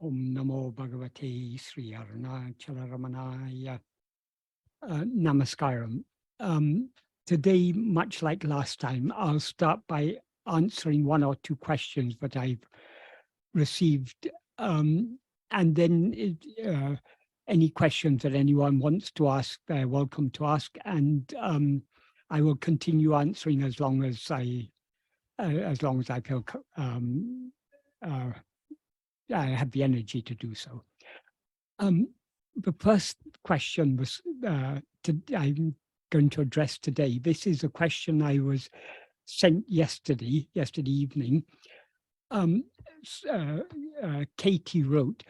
Om Namo Bhagavate Sri Arunachala Ramanaya. Namaskaram. Today, much like last time, I'll start by answering one or two questions that I've received, and then any questions that anyone wants to ask, they're welcome to ask, and I will continue answering as long as I feel I have the energy to do so. The first question was I'm going to address today. This is a question I was sent yesterday evening. Katie wrote,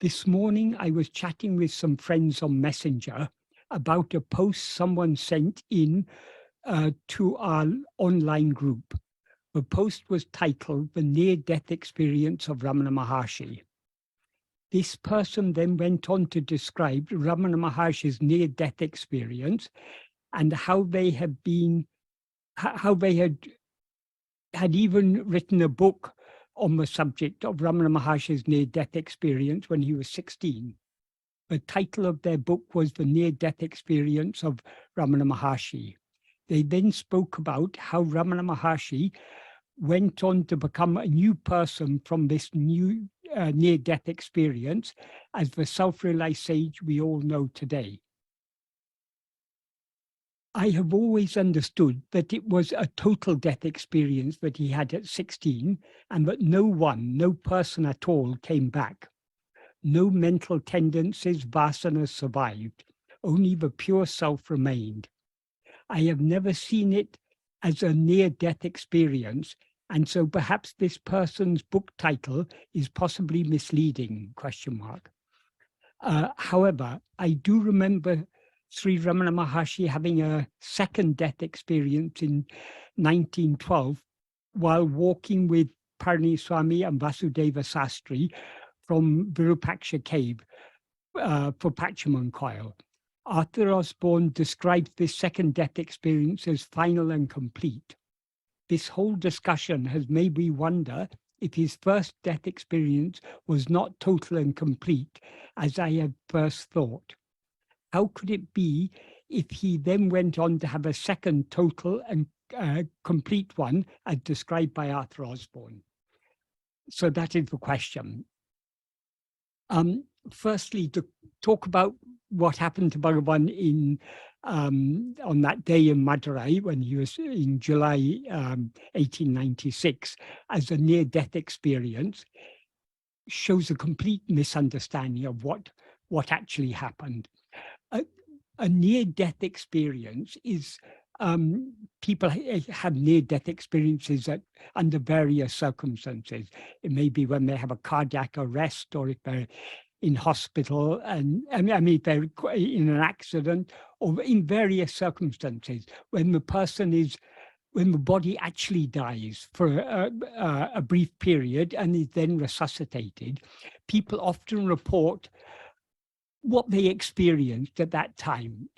this morning I was chatting with some friends on Messenger about a post someone sent in to our online group. The post was titled The Near-Death Experience of Ramana Maharshi. This person then went on to describe Ramana Maharshi's near-death experience and how they had even written a book on the subject of Ramana Maharshi's near-death experience when he was 16. The title of their book was The Near-Death Experience of Ramana Maharshi. They then spoke about how Ramana Maharshi went on to become a new person from this new near-death experience as the self-realized sage we all know today. I have always understood that it was a total death experience that he had at 16 and that no person at all came back. No mental tendencies, vasanas survived. Only the pure self remained. I have never seen it as a near-death experience, and so perhaps this person's book title is possibly misleading, ? However, I do remember Sri Ramana Maharshi having a second death experience in 1912 while walking with Parniswami and Vasudeva Sastri from Virupaksha cave for Pachaman Coil. Arthur Osborne describes this second death experience as final and complete. This whole discussion has made me wonder if his first death experience was not total and complete, as I had first thought. How could it be if he then went on to have a second total and complete one, as described by Arthur Osborne? So that is the question. Firstly, to talk about what happened to Bhagavan on that day in Madurai when he was in July 1896 as a near-death experience shows a complete misunderstanding of what actually happened. A near-death experience is people have near-death experiences under various circumstances. It may be when they have a cardiac arrest, or if they're in hospital, and I mean if they're in an accident, or in various circumstances when the body actually dies for a brief period and is then resuscitated. People often report what they experienced at that time.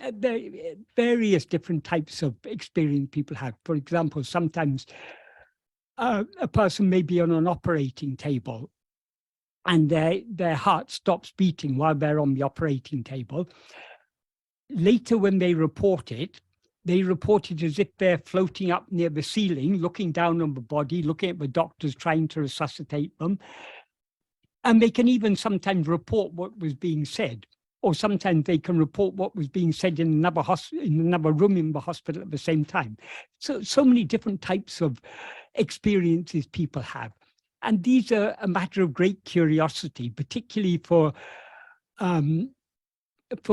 Various different types of experience people have. For example, sometimes a person may be on an operating table and their heart stops beating while they're on the operating table. Later, when they report it as if they're floating up near the ceiling, looking down on the body, looking at the doctors trying to resuscitate them. And they can even sometimes report what was being said, or sometimes they can report what was being said in another room in the hospital at the same time. So many different types of experiences people have. And these are a matter of great curiosity, particularly for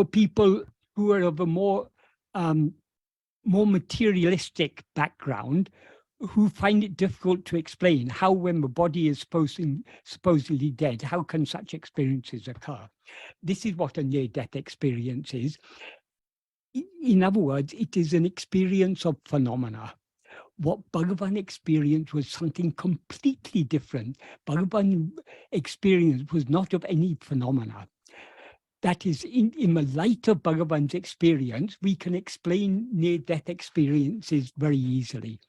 people who are of a more materialistic background, who find it difficult to explain how, when the body is supposedly dead, how can such experiences occur? This is what a near-death experience is. In other words, it is an experience of phenomena. What Bhagavan experienced was something completely different. Bhagavan experience was not of any phenomena. That is, in the light of Bhagavan's experience, we can explain near-death experiences very easily.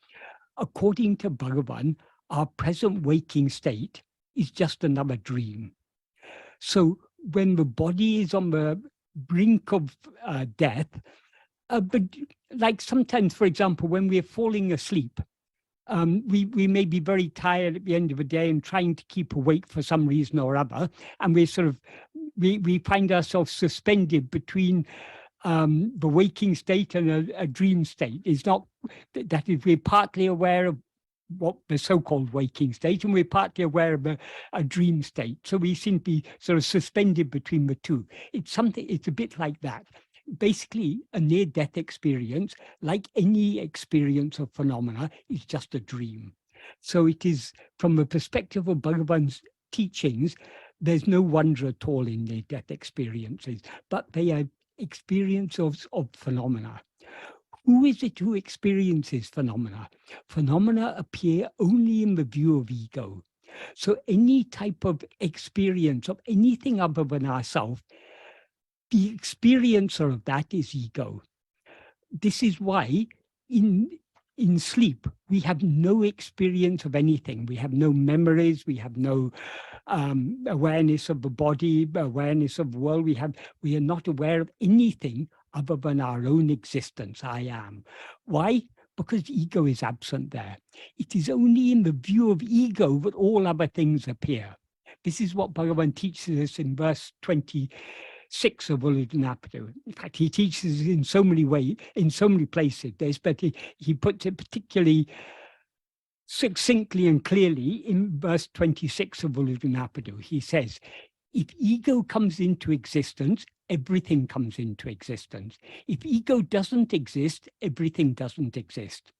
According to Bhagavan, our present waking state, is just another dream. So when the body is on the brink of death, but like sometimes, for example, when we're falling asleep, we may be very tired at the end of the day and trying to keep awake for some reason or other, and we find ourselves suspended between the waking state and a dream state. It's not that is, we're partly aware of what the so-called waking state, and we're partly aware of a dream state. So we seem to be sort of suspended between the two. It's a bit like that. Basically, a near-death experience, like any experience of phenomena, is just a dream. So it is, from the perspective of Bhagavan's teachings, there's no wonder at all in near-death experiences, but they are experiences of phenomena. Who is it who experiences phenomena? Phenomena appear only in the view of ego. So any type of experience of anything other than ourselves, the experiencer of that is ego. This is why in sleep, we have no experience of anything. We have no memories. We have no awareness of the body, awareness of the world. We are not aware of anything other than our own existence, I am. Why? Because ego is absent there. It is only in the view of ego that all other things appear. This is what Bhagavan teaches us in verse 26 of Uludunapadu. In fact, he teaches in so many ways, in so many places. But he puts it particularly succinctly and clearly in verse 26 of Uludunapadu. He says, if ego comes into existence, everything comes into existence. If ego doesn't exist, everything doesn't exist.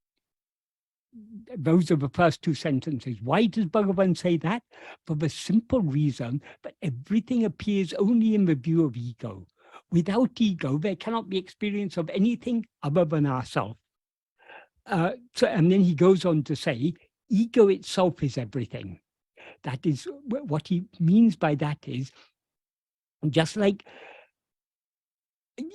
Those are the first two sentences. Why does Bhagavan say that? For the simple reason that everything appears only in the view of ego. Without ego, there cannot be experience of anything other than ourselves. And then he goes on to say, ego itself is everything. That is, what he means by that is, just like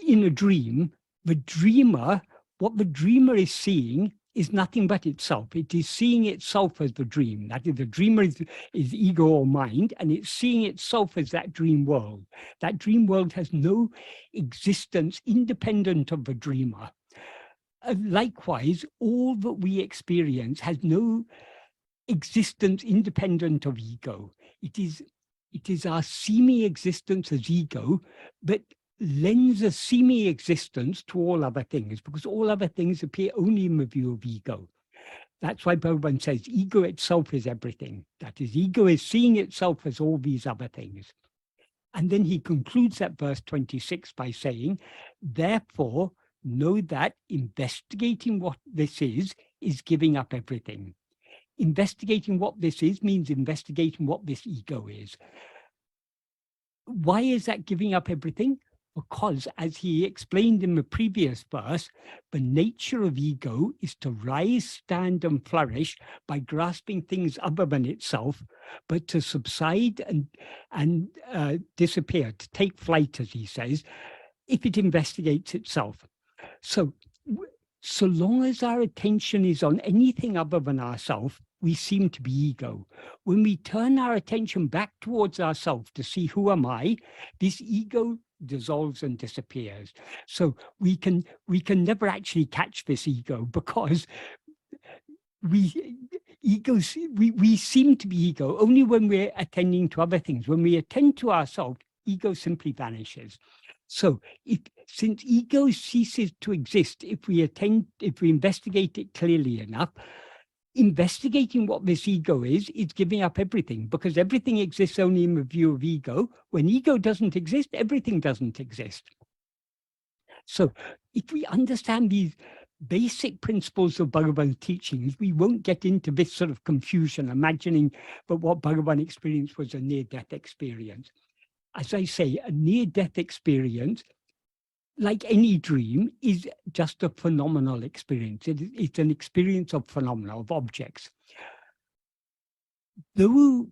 in a dream, what the dreamer is seeing is nothing but itself. It is seeing itself as the dream. That is, the dreamer is ego or mind, and it's seeing itself as that dream world. That dream world has no existence independent of the dreamer. Likewise, all that we experience has no existence independent of ego. It is our semi-existence as ego that lends a semi-existence to all other things, because all other things appear only in the view of ego. That's why Bhagavan says ego itself is everything. That is, ego is seeing itself as all these other things. And then he concludes that verse 26 by saying, therefore, know that investigating what this is giving up everything. Investigating what this is means investigating what this ego is. Why is that giving up everything? Because, as he explained in the previous verse, the nature of ego is to rise, stand, and flourish by grasping things other than itself, but to subside and disappear, to take flight, as he says, if it investigates itself. So long as our attention is on anything other than ourselves, we seem to be ego. When we turn our attention back towards ourselves to see who am I, this ego dissolves and disappears. So we can never actually catch this ego, because we seem to be ego only when we're attending to other things. When we attend to ourselves, ego simply vanishes. So since ego ceases to exist if we investigate it clearly enough, investigating what this ego is giving up everything, because everything exists only in the view of ego. When ego doesn't exist, everything doesn't exist. So if we understand these basic principles of Bhagavan's teachings, we won't get into this sort of confusion, imagining that what Bhagavan experienced was a near-death experience. As I say, a near-death experience, like any dream, is just a phenomenal experience. It's an experience of phenomena, of objects. Though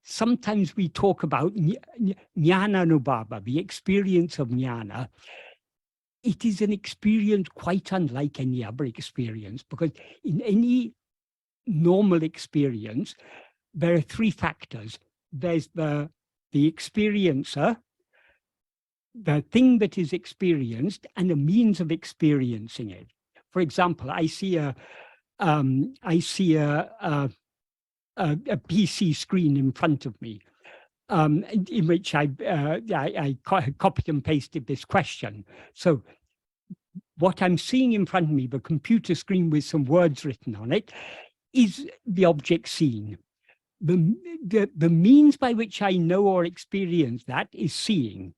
sometimes we talk about jnana anubhava, the experience of jnana. It is an experience quite unlike any other experience, because in any normal experience, there are three factors. There's the experiencer, the thing that is experienced, and the means of experiencing it. For example, I see a PC screen in front of me, in which I copied and pasted this question. So what I'm seeing in front of me, the computer screen with some words written on it, is the object seen. The means by which I know or experience that is seeing.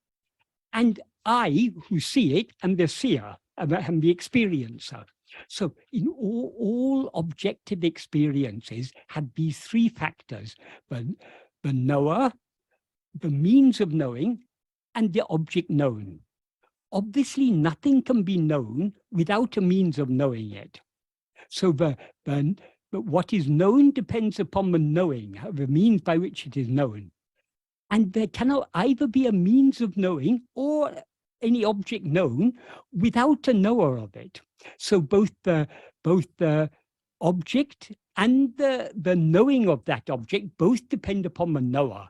And I, who see it, am the seer, am the experiencer. So in all objective experiences have these three factors: the knower, the means of knowing, and the object known. Obviously, nothing can be known without a means of knowing it. So but what is known depends upon the knowing, the means by which it is known. And there cannot either be a means of knowing or any object known without a knower of it. So both the object and the knowing of that object both depend upon the knower.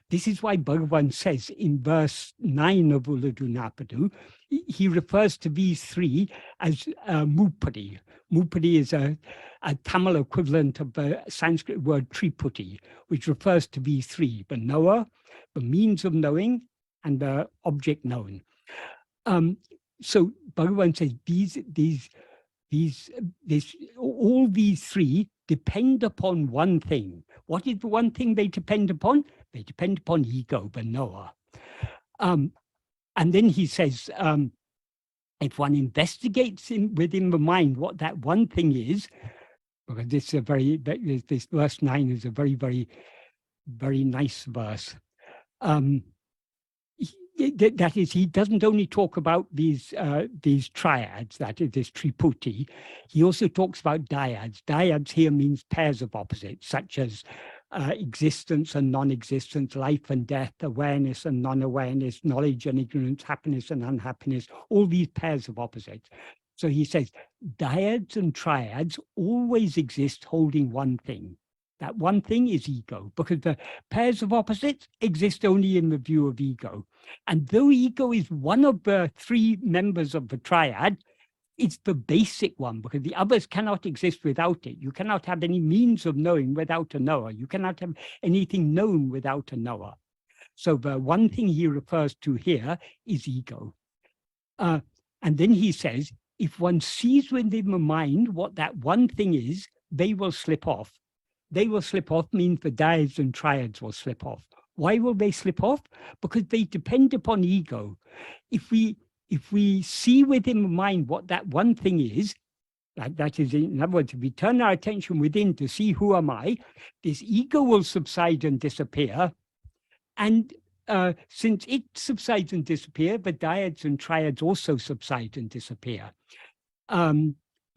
This is why Bhagavan says in verse 9 of Ulladu Napadu, he refers to these three as mupadi. Mupadi is a Tamil equivalent of the Sanskrit word triputi, which refers to these three: the knower, the means of knowing, and the object known. So Bhagavan says all these three depend upon one thing. What is the one thing they depend upon? They depend upon ego, the knower. And then he says, if one investigates within the mind what that one thing is, because this verse 9 is a very, very, very nice verse. That is, he doesn't only talk about these triads, that is, this triputi. He also talks about dyads. Dyads here means pairs of opposites, such as existence and non-existence, life and death, awareness and non-awareness, knowledge and ignorance, happiness and unhappiness, all these pairs of opposites. So he says, dyads and triads always exist holding one thing. That one thing is ego, because the pairs of opposites exist only in the view of ego. And though ego is one of the three members of the triad, it's the basic one, because the others cannot exist without it. You cannot have any means of knowing without a knower. You cannot have anything known without a knower. So the one thing he refers to here is ego. And then he says, if one sees within the mind what that one thing is, they will slip off. They will slip off means the dyads and triads will slip off. Why will they slip off? Because they depend upon ego. If we see within the mind what that one thing is, that is, in other words, if we turn our attention within to see who am I, this ego will subside and disappear. And since it subsides and disappears, the dyads and triads also subside and disappear.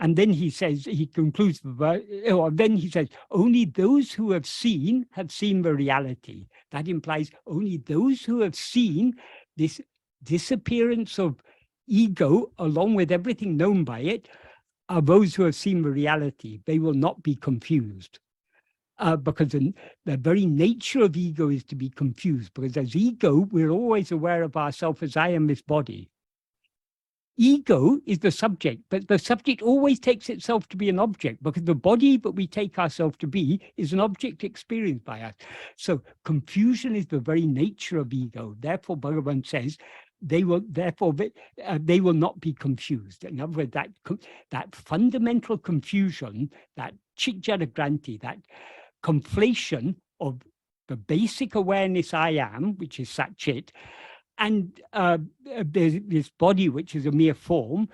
And then he says, he concludes the verse, or then he says, only those who have seen the reality. That implies only those who have seen this disappearance of ego along with everything known by it are those who have seen the reality. They will not be confused. Because the very nature of ego is to be confused, because as ego, we're always aware of ourselves as I am this body. Ego is the subject, but the subject always takes itself to be an object, because the body that we take ourselves to be is an object experienced by us. So confusion is the very nature of ego. Therefore, Bhagavan says, they will not be confused. In other words, that fundamental confusion, that chit-jada-granti, that conflation of the basic awareness I am, which is Sat-Chit, and there's this body, which is a mere form,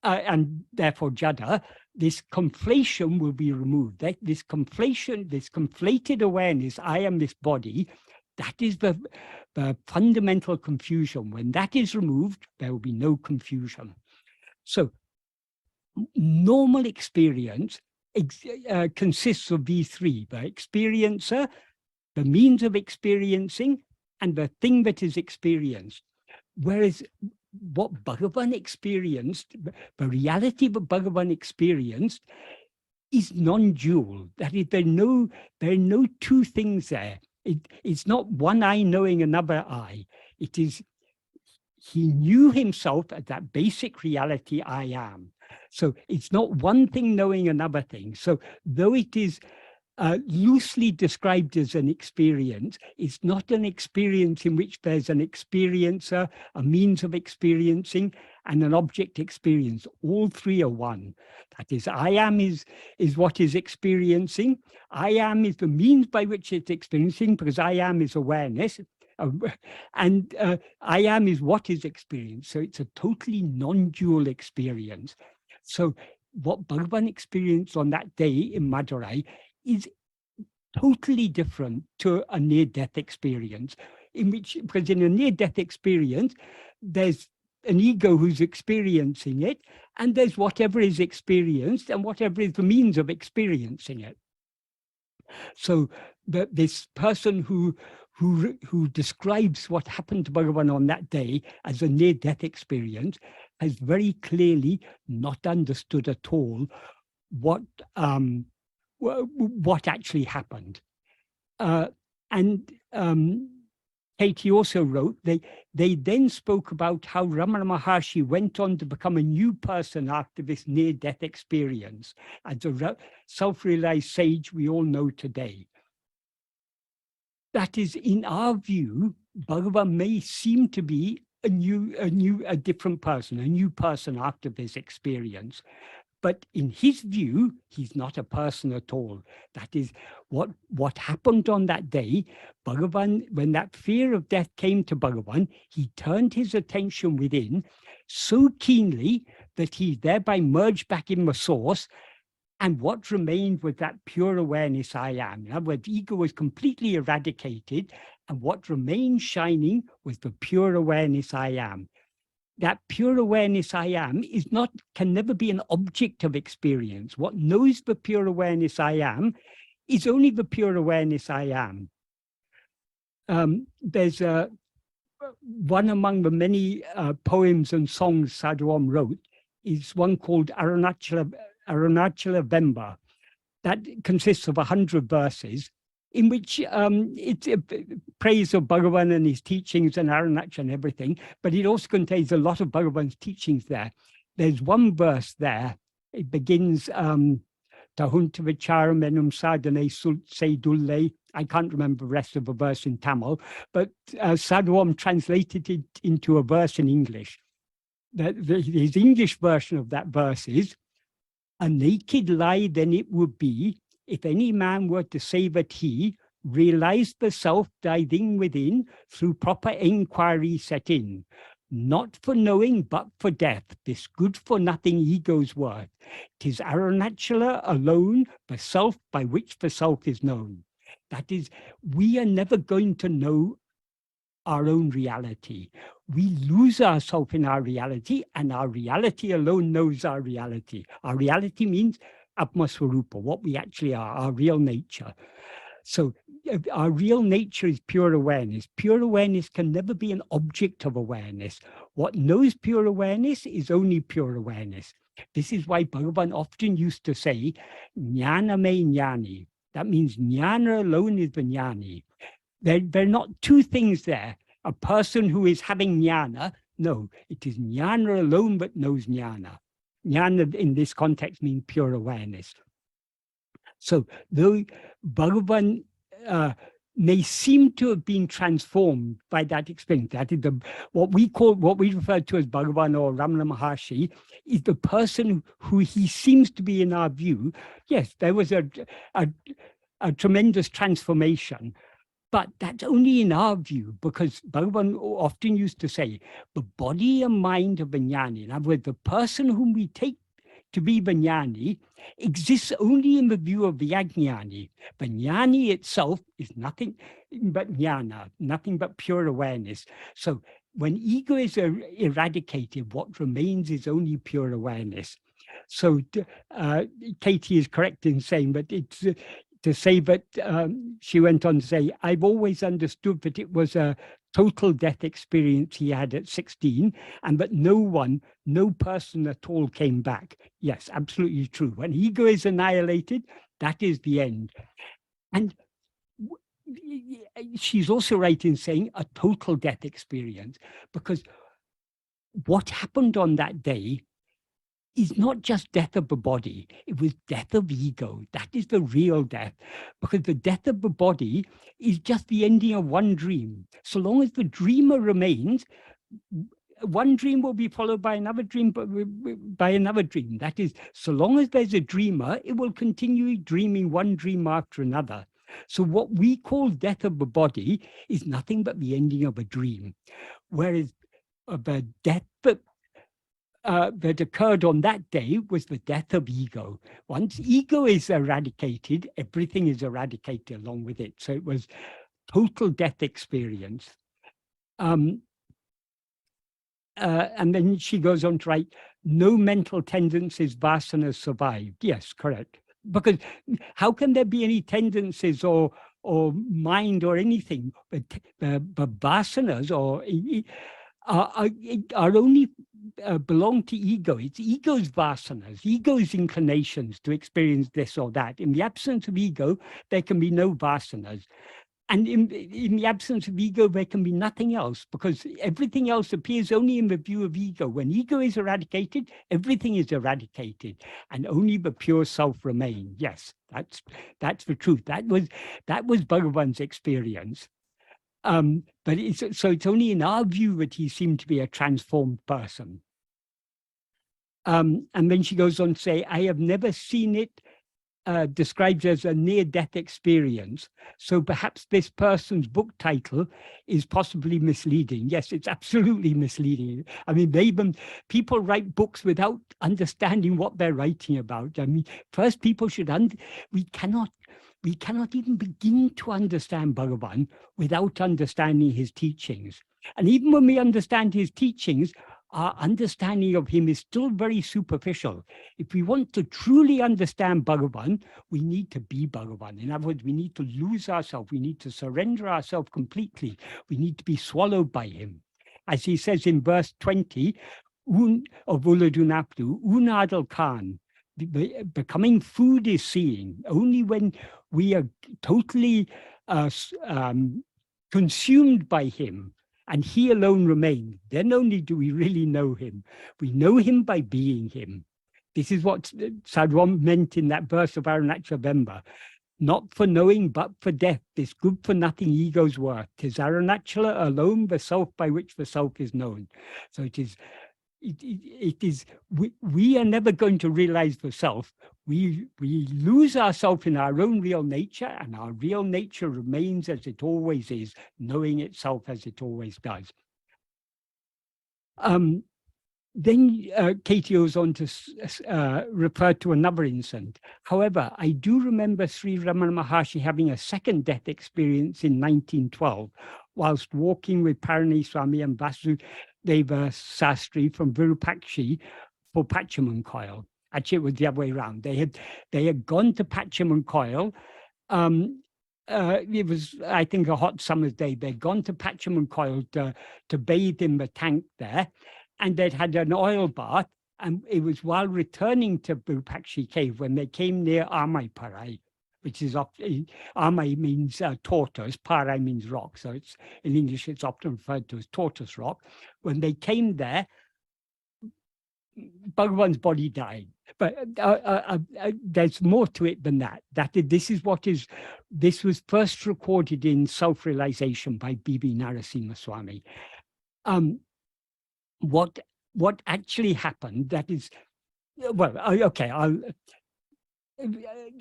and therefore jada, this conflation will be removed. This conflation, this conflated awareness, I am this body, that is the fundamental confusion. When that is removed, there will be no confusion. So normal experience consists of these three: the experiencer, the means of experiencing, and the thing that is experienced. Whereas what Bhagavan experienced, the reality that Bhagavan experienced, is non-dual. That is, there are no two things there. It's not one eye knowing another eye. It is, he knew himself as that basic reality I am. So it's not one thing knowing another thing. So though it is loosely described as an experience, it's not an experience in which there's an experiencer, a means of experiencing, and an object experience. All three are one. That is, I am is what is experiencing. I am is the means by which it's experiencing, because I am is awareness. And I am is what is experienced. So it's a totally non-dual experience. So what Bhagavan experienced on that day in Madurai is totally different to a near-death experience, in which, because in a near-death experience, there's an ego who's experiencing it, and there's whatever is experienced and whatever is the means of experiencing it. So this person who describes what happened to Bhagavan on that day as a near-death experience has very clearly not understood at all what actually happened. And Katie also wrote, they then spoke about how Ramana Maharshi went on to become a new person after this near-death experience, as a self-realized sage we all know today. That is, in our view, Bhagavan may seem to be a different person, a new person after this experience. But in his view, he's not a person at all. That is, what happened on that day, Bhagavan, when that fear of death came to Bhagavan, he turned his attention within so keenly that he thereby merged back in the source, and what remained was that pure awareness I am. In other words, ego was completely eradicated, and what remained shining was the pure awareness I am. That pure awareness I am can never be an object of experience. What knows the pure awareness I am is only the pure awareness I am. There's one among the many poems and songs Sadhguru wrote is one called Arunachala Vemba. That consists of 100 verses, in which it's praise of Bhagavan and his teachings and Arunachala and everything, but it also contains a lot of Bhagavan's teachings there. There's one verse there, it begins, Tahunta vichara menum sadhane se dulle. I can't remember the rest of the verse in Tamil, but Sadhguru translated it into a verse in English. His English version of that verse is, a naked lie then it would be, if any man were to say that he realized the self diving within through proper enquiry set in, not for knowing but for death, this good for nothing ego's worth. 'Tis Arunachala alone, the self by which the self is known. That is, we are never going to know our own reality. We lose ourselves in our reality, and our reality alone knows our reality. Our reality means Atma-swarupa, what we actually are, our real nature. So our real nature is pure awareness. Pure awareness can never be an object of awareness. What knows pure awareness is only pure awareness. This is why Bhagavan often used to say, jnana me jnani. That means jnana alone is the jnani. There are not two things there. A person who is having jnana, no, it is jnana alone that knows jnana. Jnana in this context means pure awareness. So though Bhagavan may seem to have been transformed by that experience, that is what we refer to as Bhagavan or Ramana Maharshi, is the person who he seems to be in our view. Yes, there was a tremendous transformation, but that's only in our view, because Bhagavan often used to say, the body and mind of the jnani, in other words, the person whom we take to be the jnani, exists only in the view of the ajnani. The jnani itself is nothing but jnana, nothing but pure awareness. So when ego is eradicated, what remains is only pure awareness. So Katie is correct in saying that it's to say that she went on to say, I've always understood that it was a total death experience he had at 16, and that no person at all came back. Yes, absolutely true. When ego is annihilated, that is the end. And she's also right in saying a total death experience, because what happened on that day is not just death of the body, it was death of ego. That is the real death, because the death of the body is just the ending of one dream. So long as the dreamer remains, one dream will be followed by another dream, but by another dream. That is, so long as there's a dreamer, it will continue dreaming one dream after another. So what we call death of the body is nothing but the ending of a dream, whereas the death that occurred on that day was the death of ego. Once ego is eradicated, everything is eradicated along with it. So it was total death experience. And then she goes on to write, no mental tendencies, vasanas survived. Yes, correct. Because how can there be any tendencies or mind or anything? But vasanas are only belong to ego. It's ego's vasanas, ego's inclinations to experience this or that. In the absence of ego, there can be no vasanas. And in the absence of ego, there can be nothing else, because everything else appears only in the view of ego. When ego is eradicated, everything is eradicated, and only the pure self remains. Yes, that's the truth. That was Bhagavan's experience. But it's only in our view that he seemed to be a transformed person. And then she goes on to say, I have never seen it described as a near-death experience. So perhaps this person's book title is possibly misleading. Yes, it's absolutely misleading. I mean, people write books without understanding what they're writing about. I mean, first people should, we cannot even begin to understand Bhagavan without understanding his teachings. And even when we understand his teachings, our understanding of him is still very superficial. If we want to truly understand Bhagavan, we need to be Bhagavan. In other words, we need to lose ourselves. We need to surrender ourselves completely. We need to be swallowed by him. As he says in verse 20 of Uladunaptu, Unadal Khan, becoming food is seeing. Only when we are totally consumed by him, and he alone remains, then only do we really know him. We know him by being him. This is what Sadhana meant in that verse of Arunachal Vemba. Not for knowing, but for death, this good for nothing ego's worth. 'Tis Arunachala alone, the self by which the self is known. So it is, we are never going to realize the self. We lose ourselves in our own real nature, and our real nature remains as it always is, knowing itself as it always does. Then Katie goes on to refer to another incident. However, I do remember Sri Ramana Maharshi having a second death experience in 1912, whilst walking with Parani Swami and Vasudeva Sastri from Virupakshi for Pachamankoil. Actually, it was the other way around. They had gone to Pachamankoil. It was, I think, a hot summer's day. They'd gone to Pachamankoil to bathe in the tank there, and they'd had an oil bath. And it was while returning to Virupakshi cave when they came near Amai, which is often, Amai means tortoise, Parai means rock. So it's in English, it's often referred to as tortoise rock. When they came there, Bhagavan's body died. But there's more to it than that. This was first recorded in Self-Realization by B.B. Narasimha Swami. What actually happened, that is, well, okay,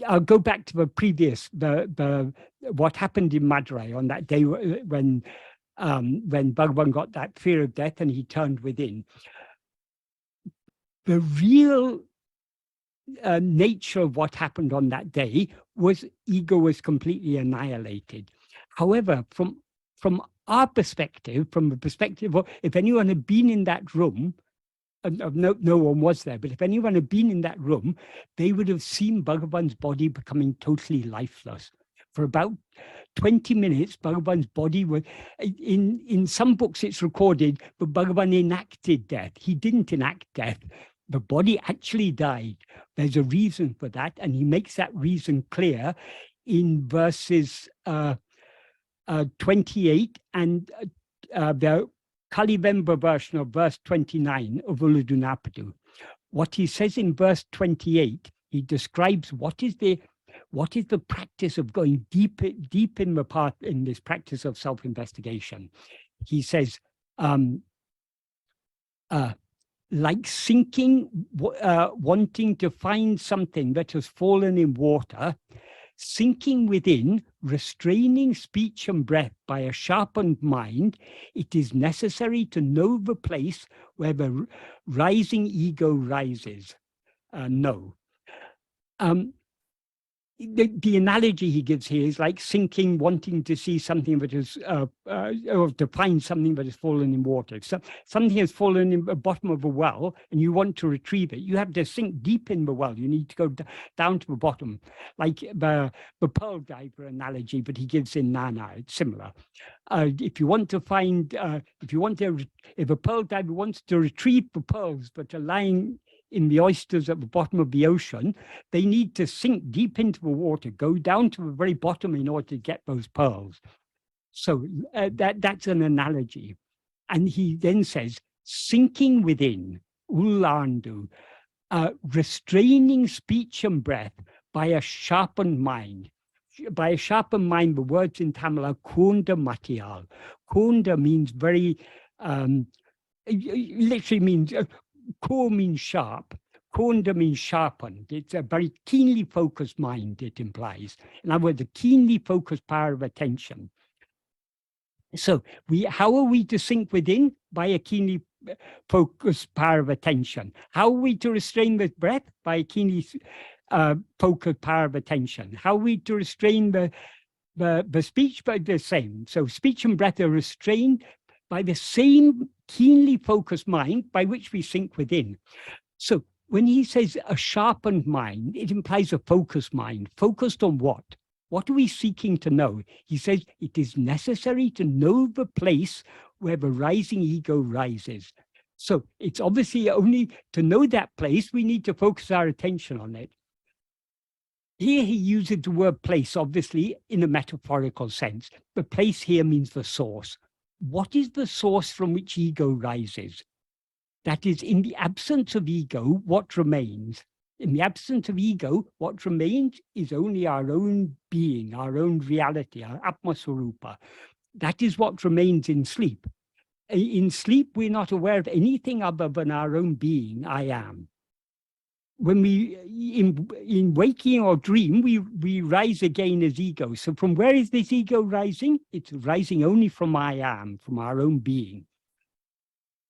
I'll go back to the previous, what happened in Madurai on that day when Bhagavan got that fear of death and he turned within. The real nature of what happened on that day was ego was completely annihilated. However, from our perspective, from the perspective of if anyone had been in that room, no one was there, but if anyone had been in that room, they would have seen Bhagavan's body becoming totally lifeless. For about 20 minutes, Bhagavan's body was, in some books it's recorded, but Bhagavan enacted death. He didn't enact death. The body actually died. There's a reason for that, and he makes that reason clear in verses 28 and the Kalivemba version of verse 29 of Uludunapadu. What he says in verse 28, he describes what is the practice of going deep in the part in this practice of self-investigation. He says, like sinking, wanting to find something that has fallen in water, sinking within, restraining speech and breath by a sharpened mind, it is necessary to know the place where the rising ego rises. No. The analogy he gives here is like sinking, wanting to see something that is, or to find something that has fallen in water. If something has fallen in the bottom of a well and you want to retrieve it, you have to sink deep in the well. You need to go down to the bottom, like the pearl diver analogy that he gives in Nana. It's similar. If you want to find, if a pearl diver wants to retrieve the pearls that are lying in the oysters at the bottom of the ocean, they need to sink deep into the water, go down to the very bottom in order to get those pearls. So that's an analogy. And he then says, sinking within, ulandu, restraining speech and breath by a sharpened mind. By a sharpened mind, the words in Tamil are konda matiyal. Konda means very, literally means, ko means sharp, konda means sharpened. It's a very keenly focused mind, it implies. In other words, a keenly focused power of attention. So how are we to sink within? By a keenly focused power of attention. How are we to restrain the breath? By a keenly focused power of attention. How are we to restrain the speech? By the same. So speech and breath are restrained by the same keenly focused mind by which we sink within. So when he says a sharpened mind, it implies a focused mind. Focused on what? What are we seeking to know? He says it is necessary to know the place where the rising ego rises. So it's obviously only to know that place, we need to focus our attention on it. Here he uses the word place, obviously, in a metaphorical sense. The place here means the source. What is the source from which ego rises? That is, in the absence of ego, what remains? In the absence of ego, what remains is only our own being, our own reality, our Atma-swarupa. That is what remains in sleep. In sleep, we're not aware of anything other than our own being, I am. When we, in waking or dream, we rise again as ego. So from where is this ego rising? It's rising only from I am, from our own being.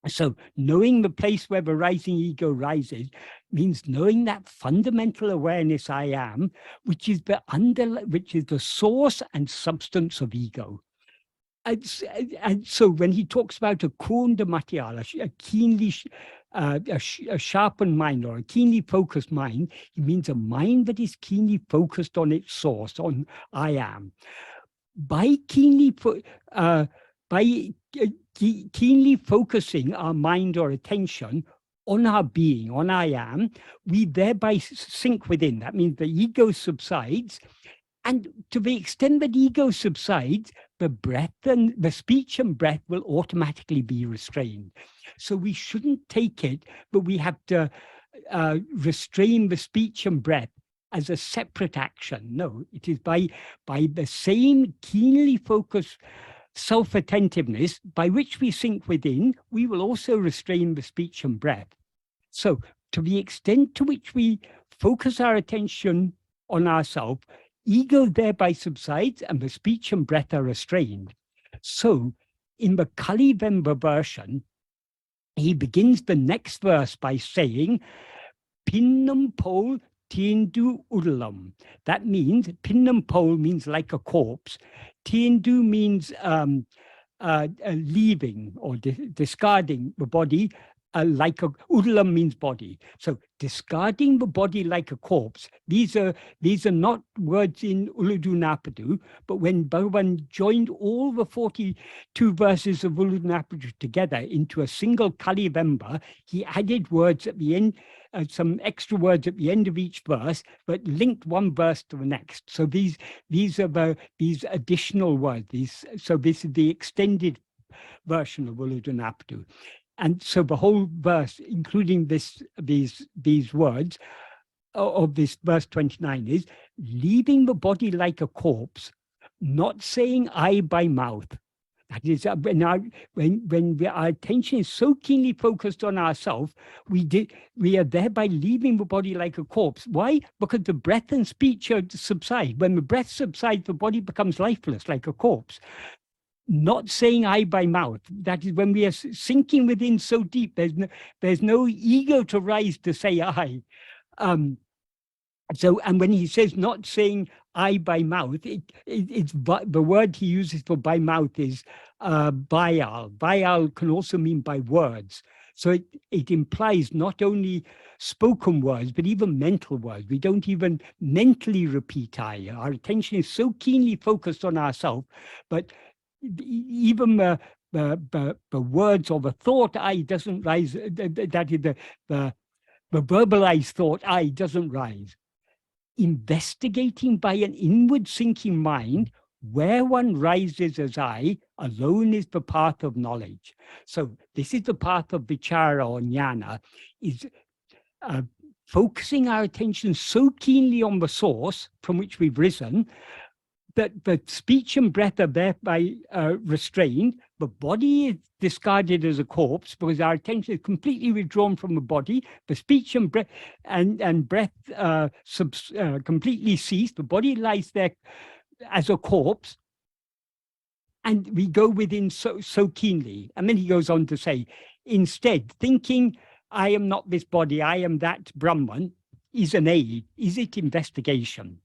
So knowing the place where the rising ego rises means knowing that fundamental awareness I am, which is the source and substance of ego. And so when he talks about a konda matiyala, a keenly a sharpened mind or a keenly focused mind, he means a mind that is keenly focused on its source, on I am. By keenly focusing our mind or attention on our being, on I am, we thereby sink within. That means the ego subsides. And to the extent that ego subsides, the breath and the speech and breath will automatically be restrained. So we shouldn't take it, but we have to restrain the speech and breath as a separate action. No, it is by the same keenly focused self-attentiveness by which we sink within, we will also restrain the speech and breath. So to the extent to which we focus our attention on ourselves, ego thereby subsides and the speech and breath are restrained. So in the Kalivemba version, he begins the next verse by saying, Pinnam pol tiendu udalam. That means, pinnam pol means like a corpse. Tiendu means leaving or discarding the body. like a udulam means body. So discarding the body like a corpse. These are not words in Uludu Napadu, but when Bhagavan joined all the 42 verses of Uludu Napadu together into a single Kali Vemba, he added words at the end, some extra words at the end of each verse, but linked one verse to the next. So these are these additional words. So this is the extended version of Uludu Napadu. And so the whole verse, including these words of this verse 29, is leaving the body like a corpse, not saying I by mouth. That is, when our attention is so keenly focused on ourselves, we are thereby leaving the body like a corpse. Why? Because the breath and speech subside. When the breath subsides, the body becomes lifeless, like a corpse. Not saying I by mouth. That is when we are sinking within so deep. There's no ego to rise to say I. And when he says not saying I by mouth, it's the word he uses for by mouth is bayal. Bayal can also mean by words. So it implies not only spoken words, but even mental words. We don't even mentally repeat I. Our attention is so keenly focused on ourselves, but even the words or the thought I doesn't rise, that is the verbalized thought I doesn't rise. Investigating by an inward sinking mind, where one rises as I, alone is the path of knowledge. So this is the path of vichara or jnana, is focusing our attention so keenly on the source from which we've risen, that the speech and breath are thereby restrained. The body is discarded as a corpse because our attention is completely withdrawn from the body. The speech and breath completely cease. The body lies there as a corpse, and we go within so keenly. And then he goes on to say, instead, thinking I am not this body, I am that Brahman, is an aid. Is it investigation?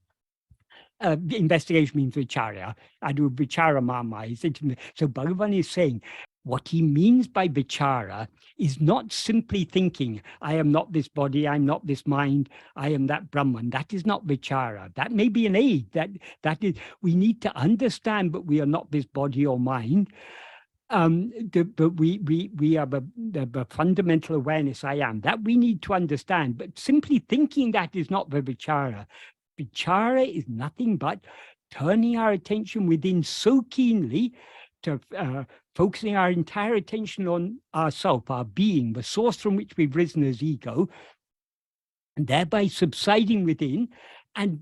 Investigation means vichara. I do vichara mama. So Bhagavan is saying what he means by vichara is not simply thinking, I am not this body, I'm not this mind, I am that Brahman. That is not vichara. That may be an aid. That is, we need to understand, but we are not this body or mind. But we are the fundamental awareness I am. That we need to understand. But simply thinking that is not the vichara. Vichara is nothing but turning our attention within so keenly to focusing our entire attention on ourself, our being, the source from which we've risen as ego, and thereby subsiding within and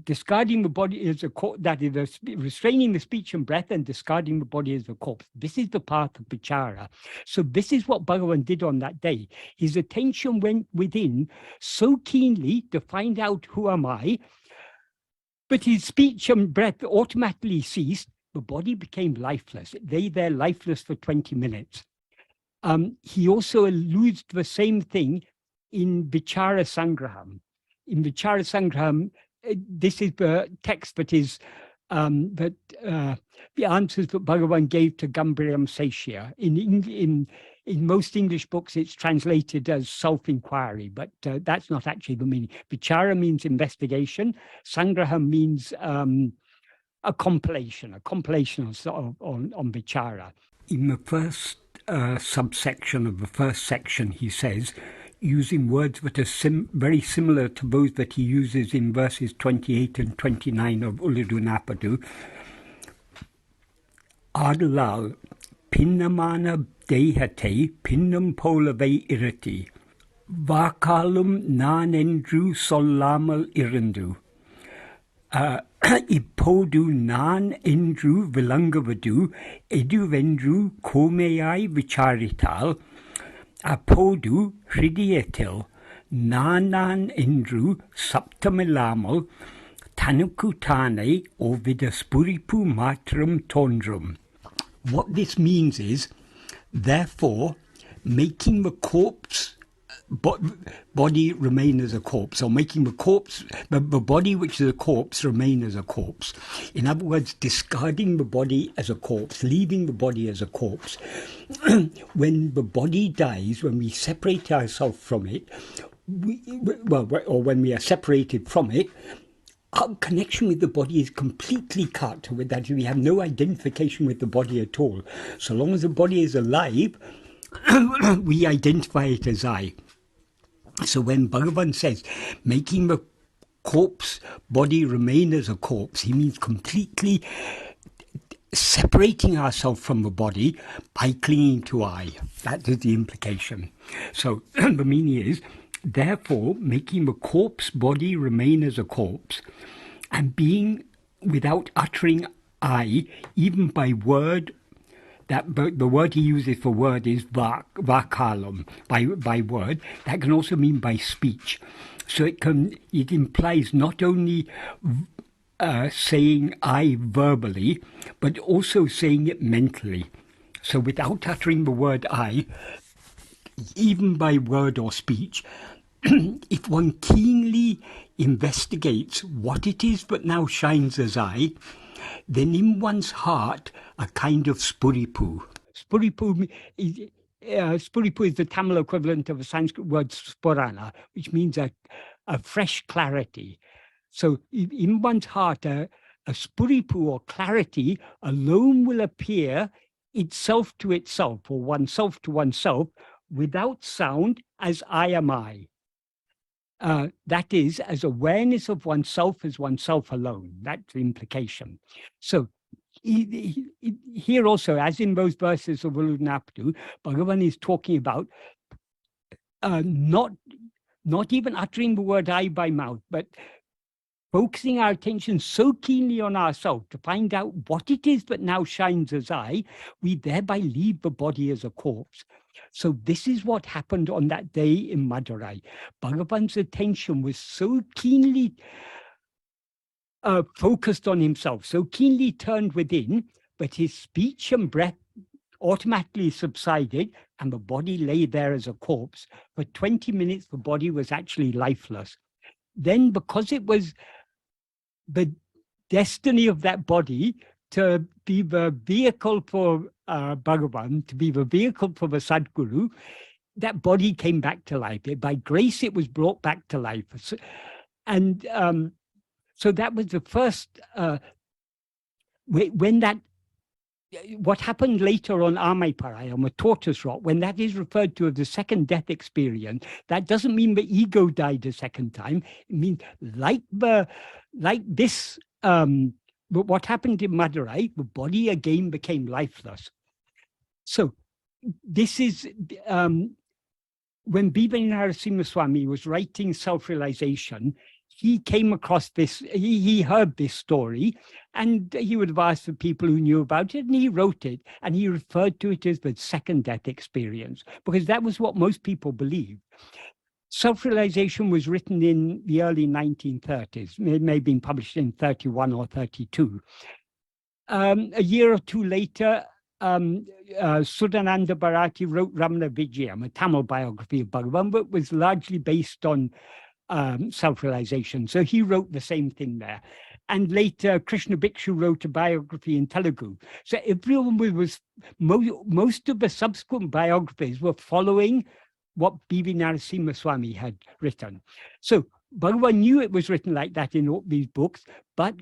discarding the body as a corpse, that is restraining the speech and breath and discarding the body as a corpse. This is the path of vichara. So this is what Bhagavan did on that day. His attention went within so keenly to find out who am I, but his speech and breath automatically ceased. The body became lifeless. It lay there lifeless for 20 minutes. He also alludes to the same thing in Vichara Sangraham. In Vichara Sangraham, this is the text that is the answers that Bhagavan gave to Gambhiram Seshya. In most English books, it's translated as self-enquiry, but that's not actually the meaning. Vichara means investigation. Sangraham means a compilation on vichara. In the first subsection of the first section, he says, using words that are very similar to those that he uses in verses 28 and 29 of Uludu Napadu. Adalal pinnamana dehate pinnam polave irati vakalum nanendru solamal irandu ipodu nan endru vilangavadu eduvendru komeyai vicharital apodu hridiyatil nanan endru saptamilamal tanukutane ovidaspuripu matram tondrum. What this means is, therefore, making the corpse body remain as a corpse, or making the body which is a corpse remain as a corpse. In other words, discarding the body as a corpse, leaving the body as a corpse. When the body dies, when we separate ourselves from it, or when we are separated from it, our connection with the body is completely cut. With that, we have no identification with the body at all. So long as the body is alive, we identify it as I. So when Bhagavan says, making the corpse body remain as a corpse, he means completely separating ourselves from the body by clinging to I. That is the implication. So the meaning is, therefore, making the corpse body remain as a corpse, and being without uttering I, even by word. That the word he uses for word is vakalam, by word. That can also mean by speech. So it implies not only saying I verbally, but also saying it mentally. So without uttering the word I, even by word or speech, if one keenly investigates what it is that now shines as I, then in one's heart a kind of spuripu. Spuripu is the Tamil equivalent of the Sanskrit word sporana, which means a fresh clarity. So in one's heart, a spuripu or clarity alone will appear itself to itself, or oneself to oneself, without sound, as I am I. That is, as awareness of oneself as oneself alone. That's the implication. So here also, as in those verses of Ulunaptu, Bhagavan is talking about not even uttering the word I by mouth, but focusing our attention so keenly on ourselves to find out what it is that now shines as I, we thereby leave the body as a corpse. So this is what happened on that day in Madurai. Bhagavan's attention was so keenly focused on himself, so keenly turned within, but his speech and breath automatically subsided, and the body lay there as a corpse. For 20 minutes, the body was actually lifeless. Then, because it was the destiny of that body to be the vehicle for Bhagavan, to be the vehicle for the Sadguru, that body came back to life. By grace, it was brought back to life. And so that was the first, what happened later on Amai-Parai, on the tortoise rock, when that is referred to as the second death experience, that doesn't mean the ego died a second time. It means like this, what happened in Madurai, the body again became lifeless. So this is when Bhagwan Narasimha Swami was writing Self-Realization, he came across this, he heard this story, and he would have asked the people who knew about it, and he wrote it, and he referred to it as the second death experience, because that was what most people believed. Self-Realization was written in the early 1930s. It may have been published in 31 or 32. A year or two later, Sudananda Bharati wrote Ramana-Vijayam, a Tamil biography of Bhagavan, but was largely based on self-realization. So he wrote the same thing there. And later, Krishna Bhikshu wrote a biography in Telugu. So everyone most of the subsequent biographies were following what B.V. Narasimha Swami had written. So Bhagavan knew it was written like that in all these books, but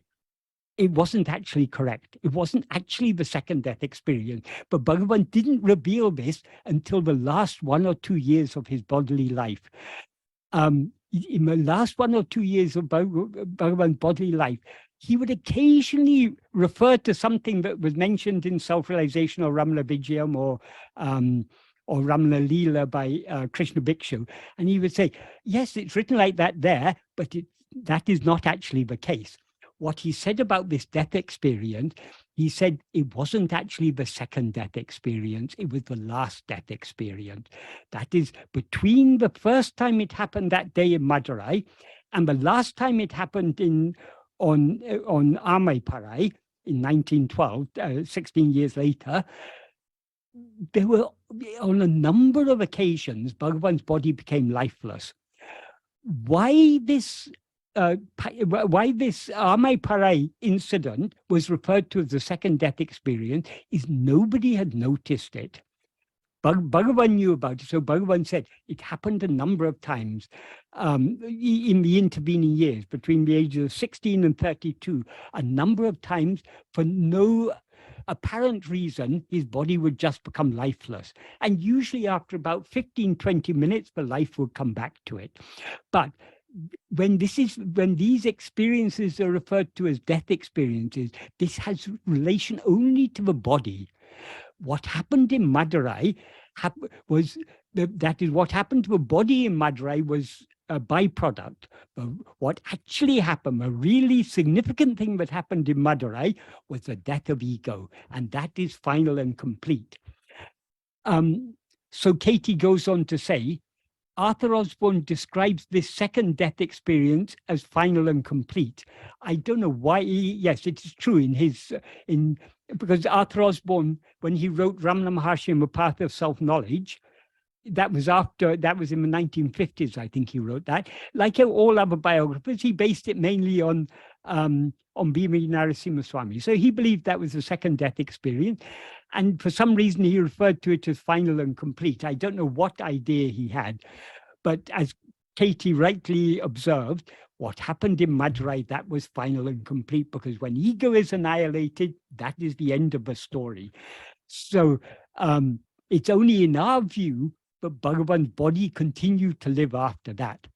it wasn't actually correct. It wasn't actually the second death experience. But Bhagavan didn't reveal this until the last 1 or 2 years of his bodily life. In the last 1 or 2 years of Bhagavan's bodily life, he would occasionally refer to something that was mentioned in Self-Realization or Ramana Vijayam or Ramana Leela by Krishna Bhikshu. And he would say, yes, it's written like that there, but that is not actually the case. What he said about this death experience, he said it wasn't actually the second death experience, it was the last death experience. That is, between the first time it happened that day in Madurai and the last time it happened on Amai-Parai in 1912, 16 years later, there were, on a number of occasions, Bhagavan's body became lifeless. Why this Amai-Parai incident was referred to as the second death experience is nobody had noticed it. Bhagavan knew about it, so Bhagavan said it happened a number of times in the intervening years, between the ages of 16 and 32, a number of times for no apparent reason, his body would just become lifeless. And usually after about 15, 20 minutes, the life would come back to it. But when these experiences are referred to as death experiences, this has relation only to the body. What happened in Madurai was that is what happened to the body in Madurai was a byproduct. But what actually happened, a really significant thing that happened in Madurai, was the death of ego, and that is final and complete. So Katie goes on to say, Arthur Osborne describes this second death experience as final and complete. I don't know why. Yes, it is true because Arthur Osborne, when he wrote Ramana Maharshi and the Path of Self-Knowledge, that was in the 1950s, I think he wrote that. Like all other biographers, he based it mainly on Bhima Narasimha Swami. So he believed that was the second death experience. And for some reason, he referred to it as final and complete. I don't know what idea he had. But as Katie rightly observed, what happened in Madurai, that was final and complete, because when ego is annihilated, that is the end of the story. So it's only in our view that Bhagavan's body continued to live after that.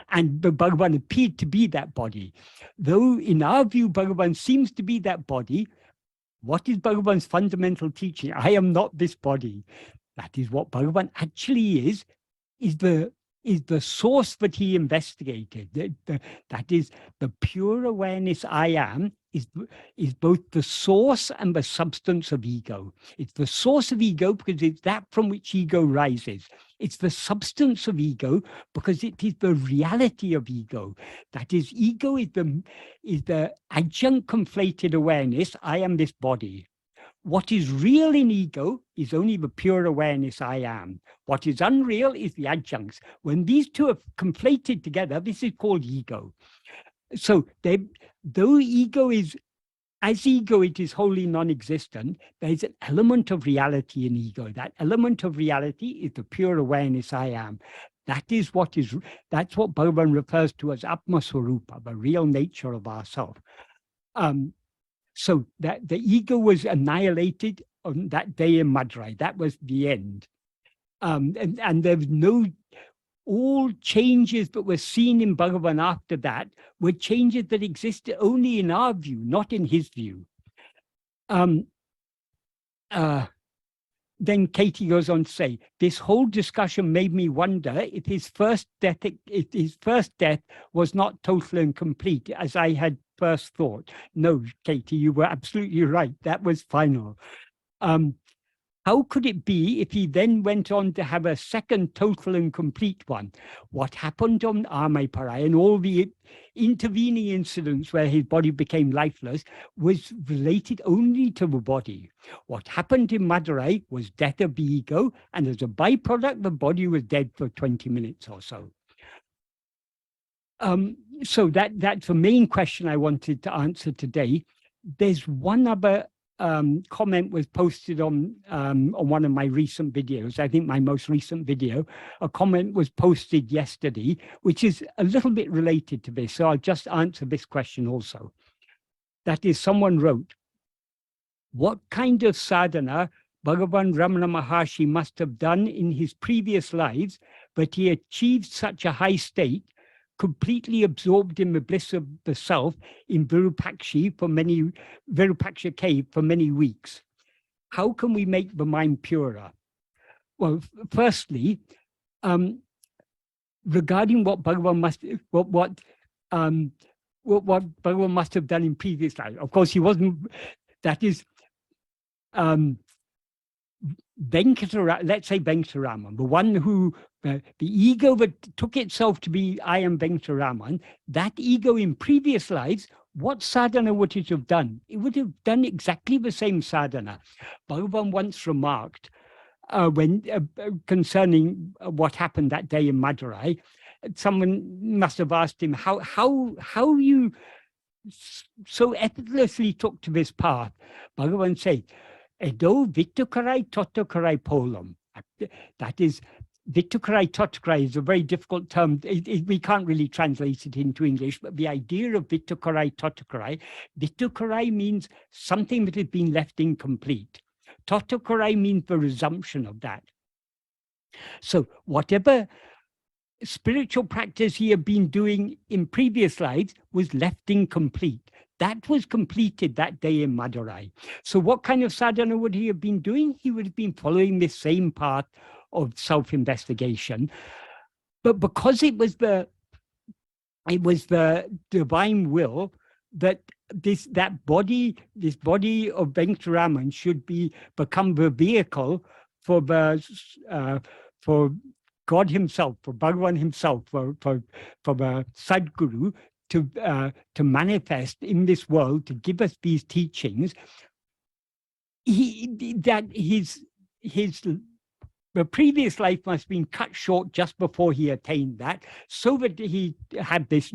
And Bhagavan appeared to be that body. Though in our view, Bhagavan seems to be that body, what is Bhagavan's fundamental teaching? I am not this body. That is what Bhagavan actually is the source that he investigated. That is the pure awareness I am is both the source and the substance of ego. It's the source of ego because it's that from which ego rises. It's the substance of ego because it is the reality of ego. That is, ego is the adjunct conflated awareness, I am this body. What is real in ego is only the pure awareness I am. What is unreal is the adjuncts. When these two are conflated together, this is called ego. So though ego is, as ego, it is wholly non-existent, there is an element of reality in ego. That element of reality is the pure awareness I am. That's what Bhagavan refers to as Atma-swarupa, the real nature of ourself. So that the ego was annihilated on that day in Madurai. That was the end. And there was all changes that were seen in Bhagavan after that were changes that existed only in our view, not in his view. Then Katie goes on to say, this whole discussion made me wonder if his first death was not total and complete, as I had first thought. No, Katie, you were absolutely right. That was final. How could it be if he then went on to have a second total and complete one? What happened on Amai-Parai and all the intervening incidents where his body became lifeless was related only to the body. What happened in Madurai was death of the ego, and as a byproduct, the body was dead for 20 minutes or so. So that's the main question I wanted to answer today. There's one other comment was posted on one of my recent videos. I think my most recent video. A comment was posted yesterday, which is a little bit related to this. So I'll just answer this question also. That is, someone wrote, what kind of sadhana Bhagavan Ramana Maharshi must have done in his previous lives, but he achieved such a high state, completely absorbed in the bliss of the self in Virupaksha cave for many weeks. How can we make the mind purer? Well, firstly, regarding what Bhagavan must have done in previous life. Of course, he wasn't. That is, let's say Venkataraman, the one who, the ego that took itself to be I am Venkataraman, that ego in previous lives what sadhana would it have done? It would have done exactly the same sadhana. Bhagavan once remarked, concerning what happened that day in Madurai, someone must have asked him how you so effortlessly took to this path. Bhagavan said, "Edo vittukarai tottakarai polam." That is, vittukarai tottakarai is a very difficult term. We can't really translate it into English, but the idea of vittukarai tottakarai means something that has been left incomplete. Tottakarai means the resumption of that. So whatever spiritual practice he had been doing in previous lives was left incomplete. That was completed that day in Madurai. So what kind of sadhana would he have been doing? He would have been following this same path of self-investigation. But because it was the divine will that this body of Venkataraman should become the vehicle for God himself, for Bhagavan himself, for the Sadguru to manifest in this world, to give us these teachings. The previous life must have been cut short just before he attained that, so that he had this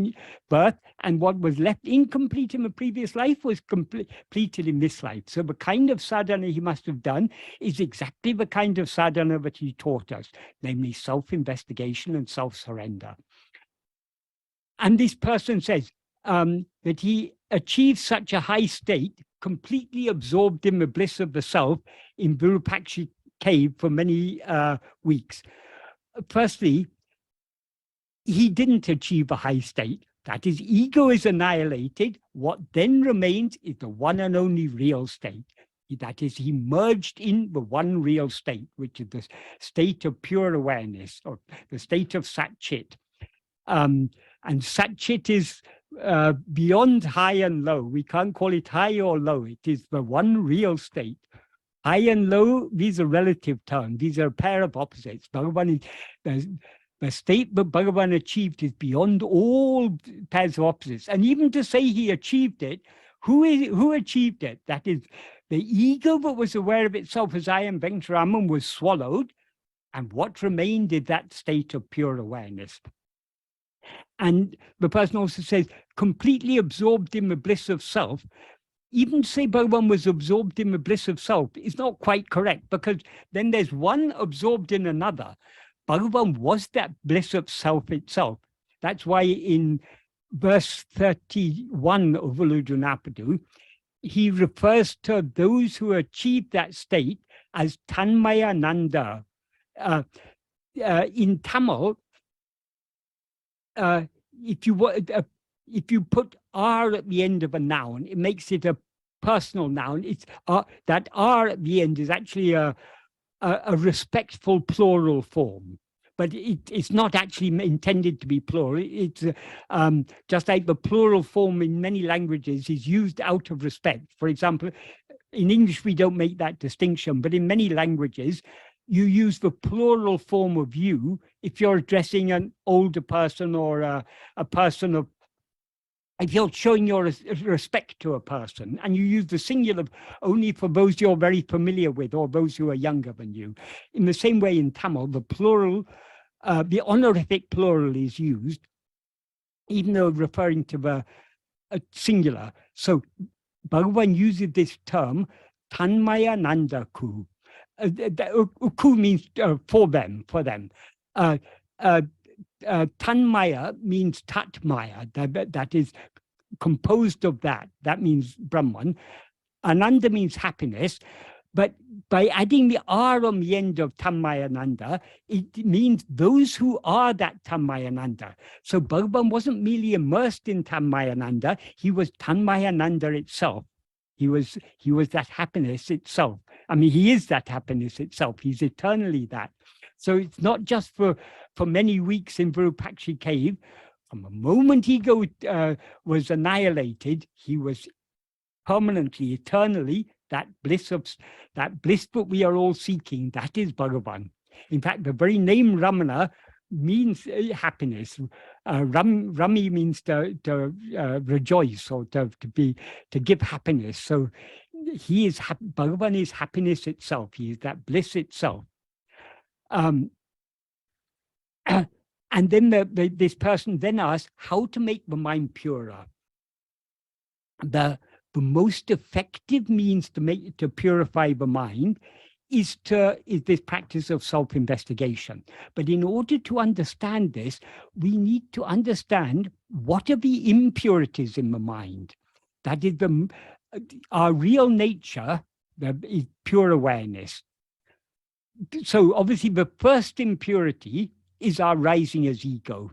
birth, and what was left incomplete in the previous life was completed in this life. So the kind of sadhana he must have done is exactly the kind of sadhana that he taught us, namely self-investigation and self-surrender. And this person says that he achieved such a high state, completely absorbed in the bliss of the self in Virupaksha cave for many weeks. Firstly, he didn't achieve a high state. That is, ego is annihilated. What then remains is the one and only real state. That is, he merged in the one real state, which is the state of pure awareness, or the state of Sat-Chit. And Sat-Chit is beyond high and low. We can't call it high or low. It is the one real state. High and low, these are relative terms. These are a pair of opposites. Bhagavan is, the state that Bhagavan achieved is beyond all pairs of opposites. And even to say he achieved it, who achieved it? That is, the ego that was aware of itself as I am Venkataraman was swallowed, and what remained is that state of pure awareness. And the person also says, completely absorbed in the bliss of self. Even to say Bhagavan was absorbed in the bliss of self is not quite correct, because then there's one absorbed in another. Bhagavan was that bliss of self itself. That's why in verse 31 of Uludunapadu, he refers to those who achieve that state as Tanmaya Nanda. In Tamil, if you put R at the end of a noun, it makes it a personal noun. It's that R at the end is actually a respectful plural form, but it's not actually intended to be plural. It's just like the plural form in many languages is used out of respect. For example, in English, we don't make that distinction, but in many languages, you use the plural form of you if you're addressing an older person or a person of, if you're showing your respect to a person, and you use the singular only for those you're very familiar with or those who are younger than you. In the same way in Tamil, the plural, the honorific plural is used, even though referring to the singular. So Bhagavan uses this term, Tanmaya Nanda Ku. Ku means for them. Tanmaya means Tatmaya, that is composed of that. That means Brahman. Ananda means happiness, but by adding the R on the end of Tanmayananda, it means those who are that Tanmayananda. So Bhagavan wasn't merely immersed in Tanmayananda, he was Tanmayananda itself. He was that happiness itself. I mean, he is that happiness itself. He's eternally that. So it's not just for many weeks in Virupaksha cave. From the moment ego was annihilated, he was permanently, eternally that bliss that we are all seeking. That is Bhagavan. In fact, the very name Ramana means happiness. Rami means to rejoice, or to give happiness. So he is Bhagavan is happiness itself. He is that bliss itself. And then this person then asks how to make the mind purer. The most effective means to purify the mind is this practice of self-investigation. But in order to understand this, we need to understand what are the impurities in the mind. That is our real nature is pure awareness. So obviously the first impurity is our rising as ego.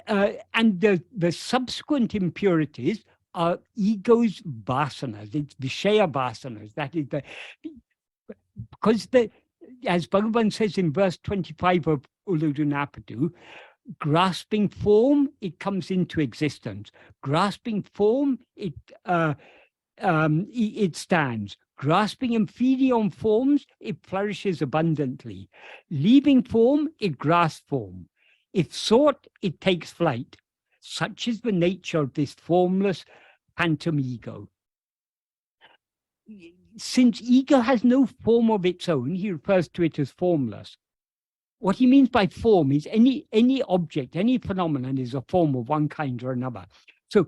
And the subsequent impurities are ego's vasanas. It's Vishaya vasanas. That is because as Bhagavan says in verse 25 of Uludunapadu, grasping form, it comes into existence. Grasping form, it stands. Grasping and feeding on forms, it flourishes abundantly. Leaving form, it grasps form. If sought, it takes flight. Such is the nature of this formless phantom ego. Since ego has no form of its own, he refers to it as formless. What he means by form is any object, any phenomenon is a form of one kind or another. So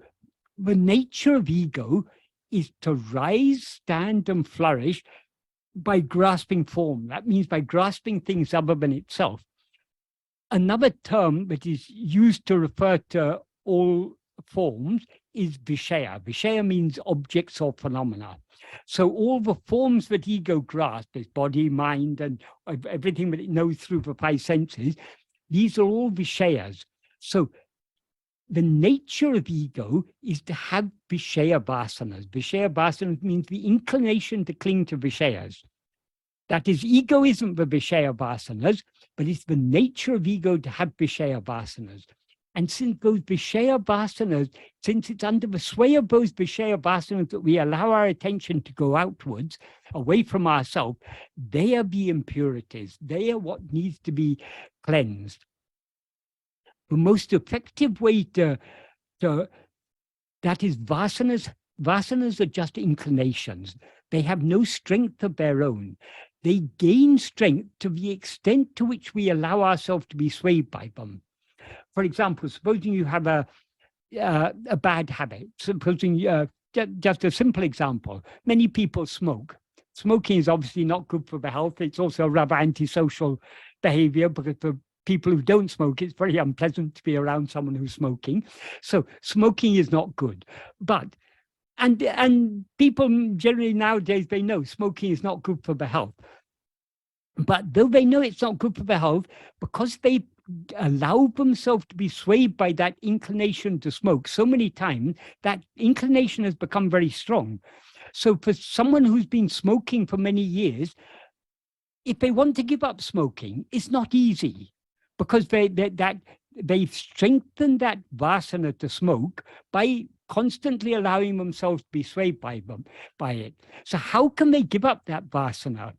the nature of ego is to rise, stand, and flourish by grasping form. That means by grasping things other than itself. Another term that is used to refer to all forms is Vishaya. Vishaya means objects or phenomena. So all the forms that ego grasps, its body, mind, and everything that it knows through the five senses, these are all Vishayas. So the nature of ego is to have Vishaya vasanas. Vishaya vasanas means the inclination to cling to Vishayas. That is, ego isn't the Vishaya vasanas, but it's the nature of ego to have Vishaya vasanas. And since those Vishaya vasanas, since it's under the sway of those Vishaya vasanas that we allow our attention to go outwards, away from ourselves, they are the impurities. They are what needs to be cleansed. The most effective way that is vasanas are just inclinations. They have no strength of their own. They gain strength to the extent to which we allow ourselves to be swayed by them. For example, supposing you have a bad habit, supposing just a simple example, many people smoke. Smoking is obviously not good for the health. It's also rather antisocial behavior, because for people who don't smoke, it's very unpleasant to be around someone who's smoking. So smoking is not good. But and people generally nowadays, they know smoking is not good for the health. But though they know it's not good for the health, because they allow themselves to be swayed by that inclination to smoke so many times, that inclination has become very strong. So for someone who's been smoking for many years, if they want to give up smoking, it's not easy, because they've strengthened that vasana to smoke by constantly allowing themselves to be swayed by it. So how can they give up that vasana?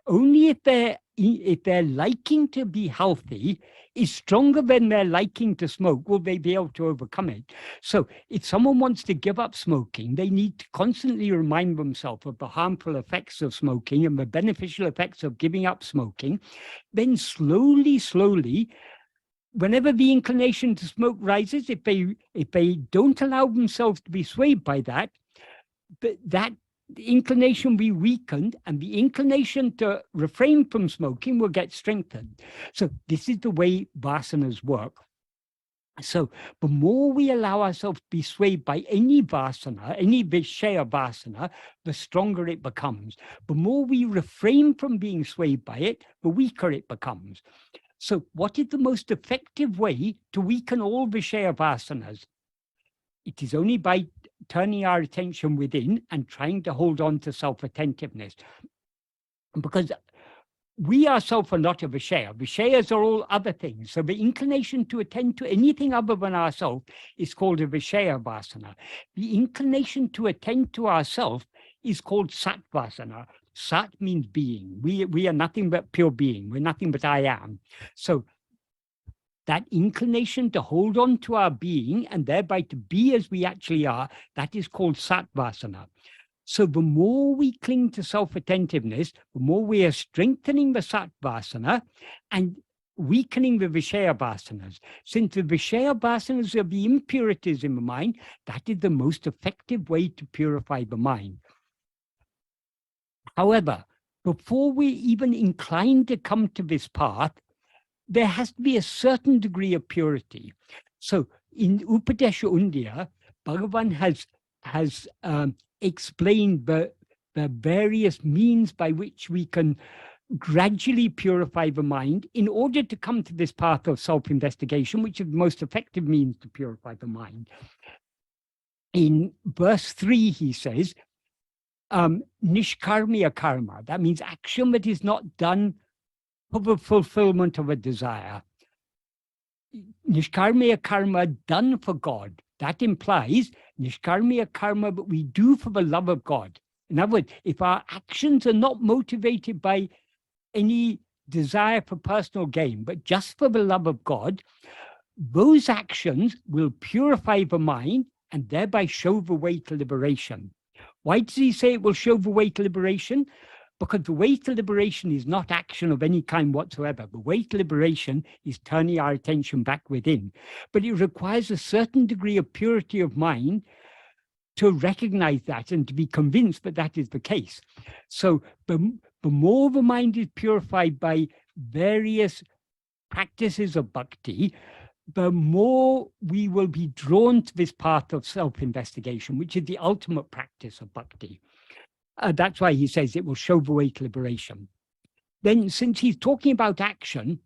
Only if their liking to be healthy is stronger than their liking to smoke will they be able to overcome it. So if someone wants to give up smoking, they need to constantly remind themselves of the harmful effects of smoking and the beneficial effects of giving up smoking. Then slowly, whenever the inclination to smoke rises, if they don't allow themselves to be swayed by that, that the inclination will be weakened, and the inclination to refrain from smoking will get strengthened. So this is the way vasanas work. So the more we allow ourselves to be swayed by any vasana, any Vishaya vasana, the stronger it becomes. The more we refrain from being swayed by it, the weaker it becomes. So what is the most effective way to weaken all Vishaya vasanas? It is only by turning our attention within and trying to hold on to self-attentiveness. Because we ourselves are not a Vishaya. Vishayas are all other things. So the inclination to attend to anything other than ourselves is called a Vishaya vasana. The inclination to attend to ourselves is called Satvasana. Sat means being. We are nothing but pure being. We're nothing but I am. So that inclination to hold on to our being and thereby to be as we actually are, that is called satvasana. So the more we cling to self-attentiveness, the more we are strengthening the satvasana and weakening the vishaya vasanas. Since the vishaya vasanas are the impurities in the mind, that is the most effective way to purify the mind. However, before we even inclined to come to this path, there has to be a certain degree of purity. So in Upadesha Undya, Bhagavan has explained the various means by which we can gradually purify the mind in order to come to this path of self-investigation, which is the most effective means to purify the mind. In verse 3, he says, nishkarmiya karma, that means action that is not done for the fulfillment of a desire. Nishkarmiya karma done for God. That implies nishkarmiya karma that we do for the love of God. In other words, if our actions are not motivated by any desire for personal gain, but just for the love of God, those actions will purify the mind and thereby show the way to liberation. Why does he say it will show the way to liberation? Because the way to liberation is not action of any kind whatsoever. The way to liberation is turning our attention back within. But it requires a certain degree of purity of mind to recognize that and to be convinced that that is the case. So the more the mind is purified by various practices of bhakti, the more we will be drawn to this path of self-investigation, which is the ultimate practice of bhakti. That's why he says it will show the way to liberation. Then, since he's talking about action,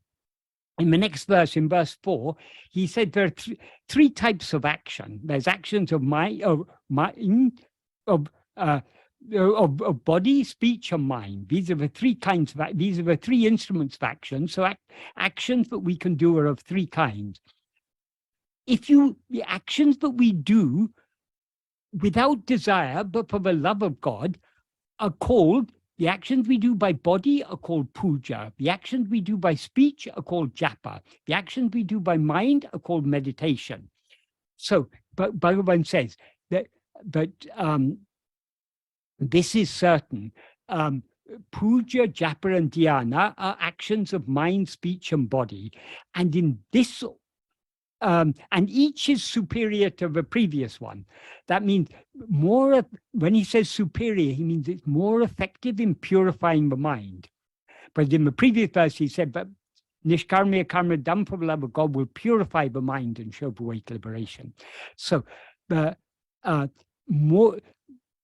in the next verse, in verse 4, he said there are three types of action. There's actions of of body, speech, and mind. These are the three kinds of these are the three instruments of action. So actions that we can do are of three kinds. The actions that we do without desire, but for the love of God, are called, the actions we do by body are called puja. The actions we do by speech are called japa. The actions we do by mind are called meditation. So, but Bhagavan says that this is certain. Puja, japa, and dhyana are actions of mind, speech, and body. And in this and each is superior to the previous one. That means when he says superior, he means it's more effective in purifying the mind. But in the previous verse, he said, but nishkarmiya karma done for the love of God will purify the mind and show the way to liberation. So the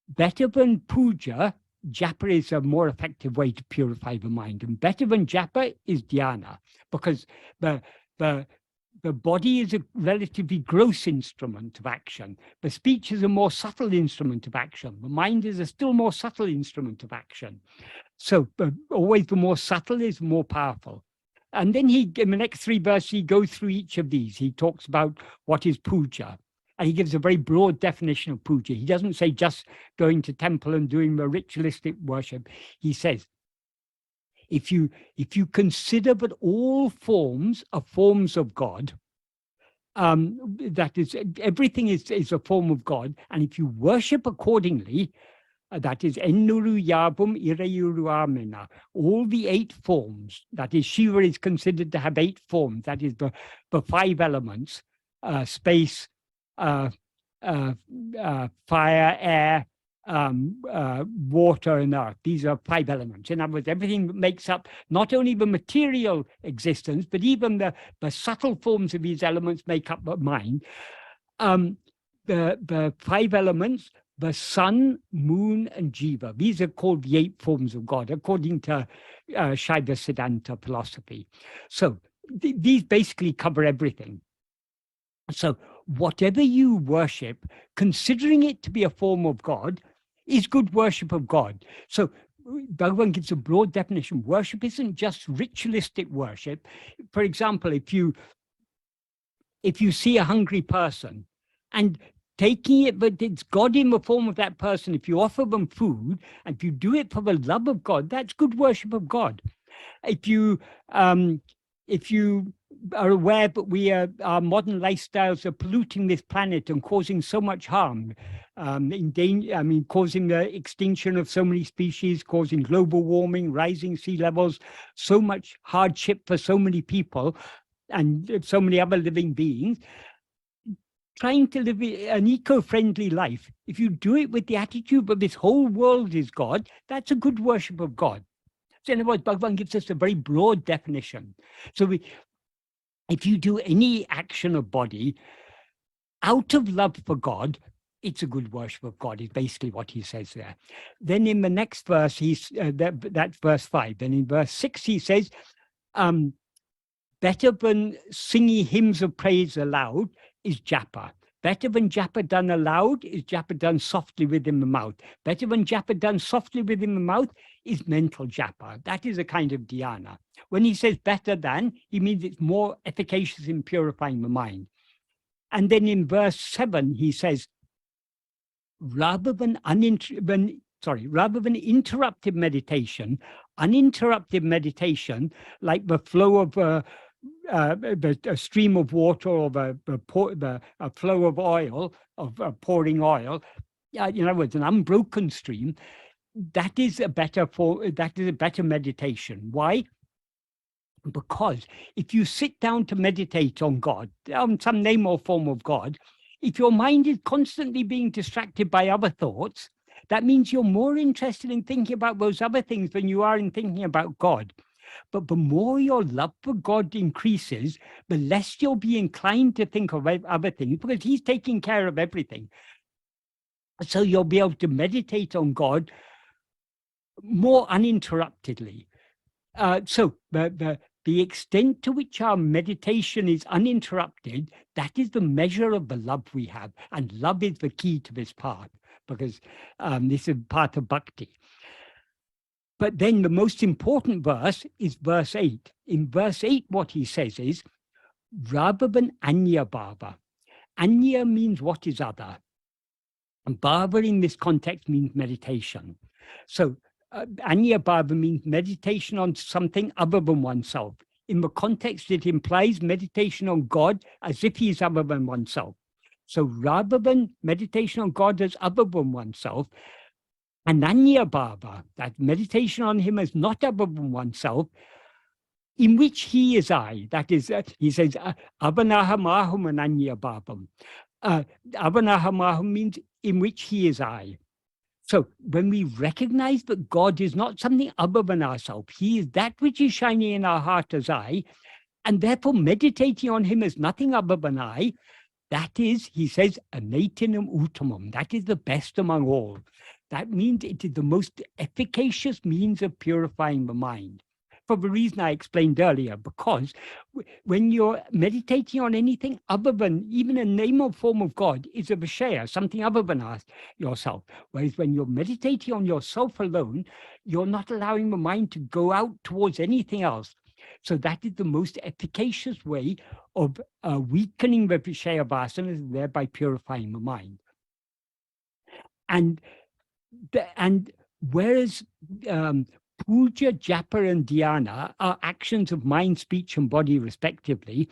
better than puja, japa is a more effective way to purify the mind. And better than japa is dhyana, because the body is a relatively gross instrument of action. The speech is a more subtle instrument of action. The mind is a still more subtle instrument of action. So always the more subtle is more powerful. And then in the next three verses, he goes through each of these. He talks about what is puja. And he gives a very broad definition of puja. He doesn't say just going to temple and doing the ritualistic worship. He says, if you consider that all forms are forms of God, that is, everything is a form of God, and if you worship accordingly, that is ennuru yabum ireyuru amena, all the 8 forms, that is, Shiva is considered to have 8 forms, that is the 5 elements, space, fire, air, water, and earth. These are 5 elements. In other words, everything that makes up not only the material existence, but even the subtle forms of these elements make up the mind. The 5 elements, the sun, moon, and jiva, these are called the 8 forms of God, according to Shaiva Siddhanta philosophy. So these basically cover everything. So whatever you worship, considering it to be a form of God, is good worship of God. So Bhagavan gives a broad definition. Worship isn't just ritualistic worship. For example, if you see a hungry person and taking it, but it's God in the form of that person. If you offer them food, and if you do it for the love of God, that's good worship of God. If you are aware that our modern lifestyles are polluting this planet and causing so much harm, causing the extinction of so many species, causing global warming, rising sea levels, so much hardship for so many people and so many other living beings, trying to live an eco-friendly life, if you do it with the attitude that this whole world is God, that's a good worship of God. So in other words, Bhagavan gives us a very broad definition. So if you do any action of body out of love for God, it's a good worship of God, is basically what he says there. Then in the next verse, that's verse 5. Then in verse 6, he says, better than singing hymns of praise aloud is japa. Better than japa done aloud is japa done softly within the mouth. Better than japa done softly within the mouth is mental japa. That is a kind of dhyana. When he says better than, he means it's more efficacious in purifying the mind. And then in verse 7, he says, rather than interrupted meditation, uninterrupted meditation, like the flow of a stream of water or a flow of oil, of pouring oil, in other words, an unbroken stream, that is a better meditation. Why? Because if you sit down to meditate on God, on some name or form of God, if your mind is constantly being distracted by other thoughts, that means you're more interested in thinking about those other things than you are in thinking about God. But the more your love for God increases, the less you'll be inclined to think of other things, because he's taking care of everything. So you'll be able to meditate on God more uninterruptedly. So the extent to which our meditation is uninterrupted, that is the measure of the love we have. And love is the key to this path, because this is part of bhakti. But then the most important verse is verse 8. In verse 8, what he says is, rather than anya bhava. Anya means what is other. And bhava in this context means meditation. So anya bhava means meditation on something other than oneself. In the context, it implies meditation on God as if he is other than oneself. So rather than meditation on God as other than oneself, ananya bhava, that meditation on him as not other than oneself, in which he is I. That is, he says, avanaham aham ananya bhavam. Avanaham aham means in which he is I. So when we recognize that God is not something other than ourselves, he is that which is shining in our heart as I, and therefore meditating on him as nothing other than I, that is, he says, anatinam uttamam. That is the best among all. That means it is the most efficacious means of purifying the mind. For the reason I explained earlier, because when you're meditating on anything other than even a name or form of God is a vishaya, something other than yourself. Whereas when you're meditating on yourself alone, you're not allowing the mind to go out towards anything else. So that is the most efficacious way of weakening the vishaya vasanas, thereby purifying the mind. And whereas puja, japa, and dhyana are actions of mind, speech, and body, respectively,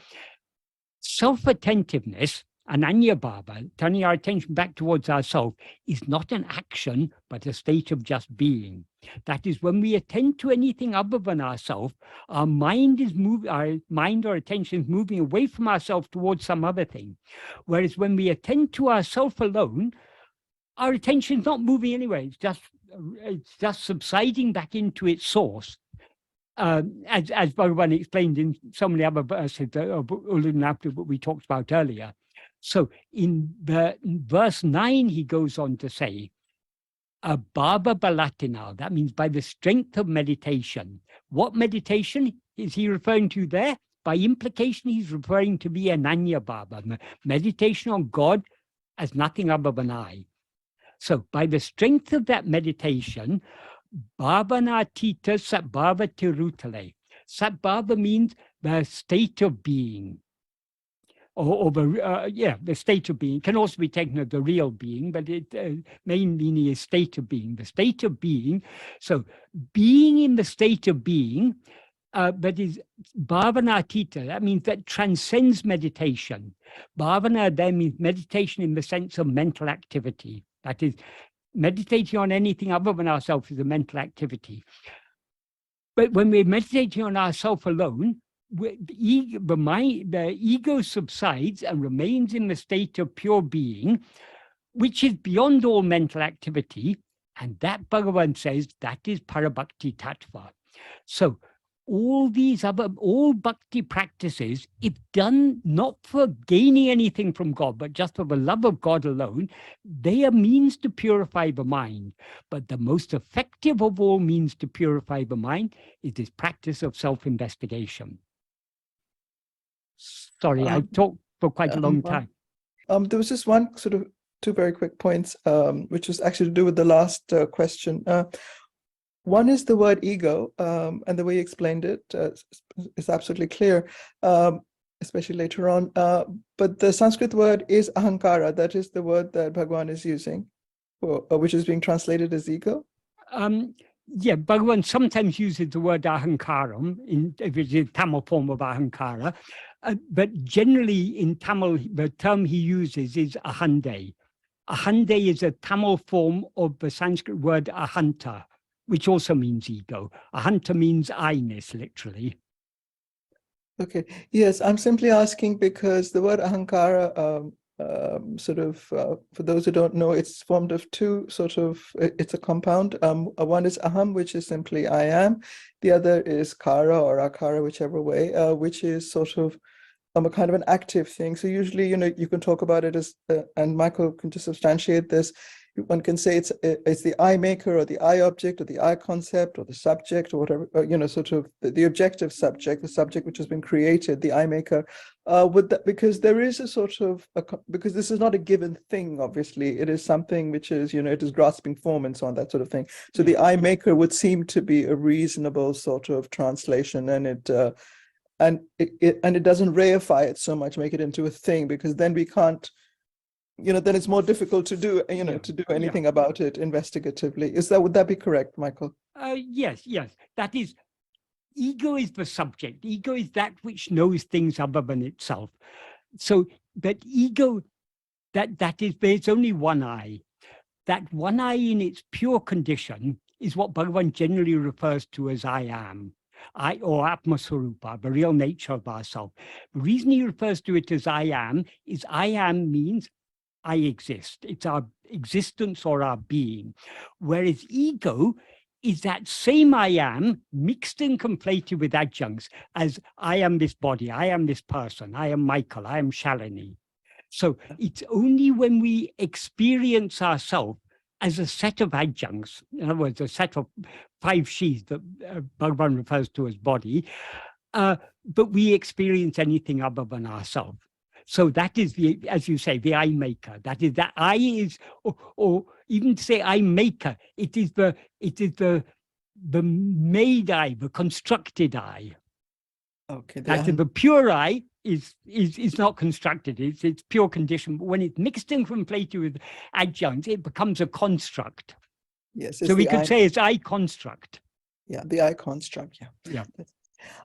self-attentiveness, ananya bhava, turning our attention back towards ourselves, is not an action, but a state of just being. That is, when we attend to anything other than ourselves, our mind or attention is moving away from ourselves towards some other thing. Whereas when we attend to ourself alone, our attention is not moving anywhere. It's just subsiding back into its source. As Bhagavan explained in so many other verses of Ulunapta that we talked about earlier. So in verse 9, he goes on to say, Bhava Balatina, that means by the strength of meditation. What meditation is he referring to there? By implication, he's referring to the Ananya Bhava, meditation on God as nothing other than I. So by the strength of that meditation, Bhavanatita Satbhava Tirutale. Satbhava means the state of being. or the state of being. It can also be taken as the real being, but it main meaning is state of being. The state of being. So being in the state of being, but is bhavanatita. That means that transcends meditation. Bhavana then means meditation in the sense of mental activity. That is, meditating on anything other than ourselves is a mental activity. But when we're meditating on ourselves alone, the ego subsides and remains in the state of pure being, which is beyond all mental activity. And that, Bhagavan says, that is parabhakti tattva. So all bhakti practices, if done not for gaining anything from God, but just for the love of God alone, they are means to purify the mind. But the most effective of all means to purify the mind is this practice of self-investigation. Sorry, I talked for quite a long time. There was just one sort of two very quick points, which was actually to do with the last question. One is the word ego, and the way you explained it is absolutely clear, especially later on. But the Sanskrit word is ahankara. That is the word that Bhagavan is using, which is being translated as ego. Yeah, Bhagavan sometimes uses the word ahankaram, which is Tamil form of ahankara. But generally in Tamil, the term he uses is ahande. Ahande is a Tamil form of the Sanskrit word ahanta, which also means ego. Ahanta means I-ness, literally. Okay. Yes, I'm simply asking because the word ahankara, for those who don't know, it's formed of two it's a compound. One is aham, which is simply I am. The other is kara or akara, whichever way, which is sort of a kind of an active thing. So usually, you can talk about it as, and Michael can just substantiate this. One can say it's the I maker or the I object or the I concept or the subject or whatever, sort of the objective subject, the subject which has been created, the I maker, because there is a sort of, because this is not a given thing, obviously, it is something which is, it is grasping form and so on, that sort of thing. So the I maker would seem to be a reasonable sort of translation, and it doesn't reify it so much, make it into a thing, because then we can't, then it's more difficult to do, to do anything about it investigatively. Would that be correct, Michael? Yes. That is, ego is the subject. Ego is that which knows things other than itself. So that ego, that is, there's only one eye. That one eye in its pure condition is what Bhagavan generally refers to as I am. Or Atma-swarupa, the real nature of ourself. The reason he refers to it as I am means I exist. It's our existence or our being. Whereas ego is that same I am mixed and conflated with adjuncts as I am this body, I am this person, I am Michael, I am Shalini. So it's only when we experience ourselves as a set of adjuncts, in other words, a set of 5 sheaths that Bhagavan refers to as body, but we experience anything other than ourselves. So that is as you say, the I maker. That is, that I is, or even to say I maker, it is the made I, the constructed I. Okay. That is, the pure I is not constructed, it's pure condition. But when it's mixed and conflated with adjuncts, it becomes a construct. Yes. So we could say it's I construct. Yeah, the I construct. Yeah.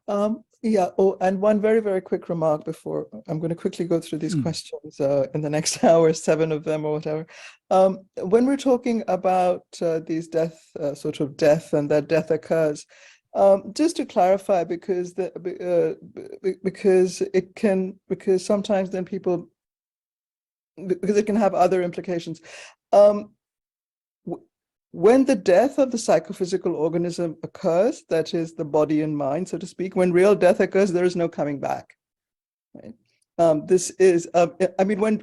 Oh, and one very, very quick remark before I'm going to quickly go through these questions in the next hour, 7 of them or whatever. When we're talking about these death and that death occurs, just to clarify, because sometimes then people, because it can have other implications. When the death of the psychophysical organism occurs, that is the body and mind, so to speak, when real death occurs, there is no coming back. Right? This is, when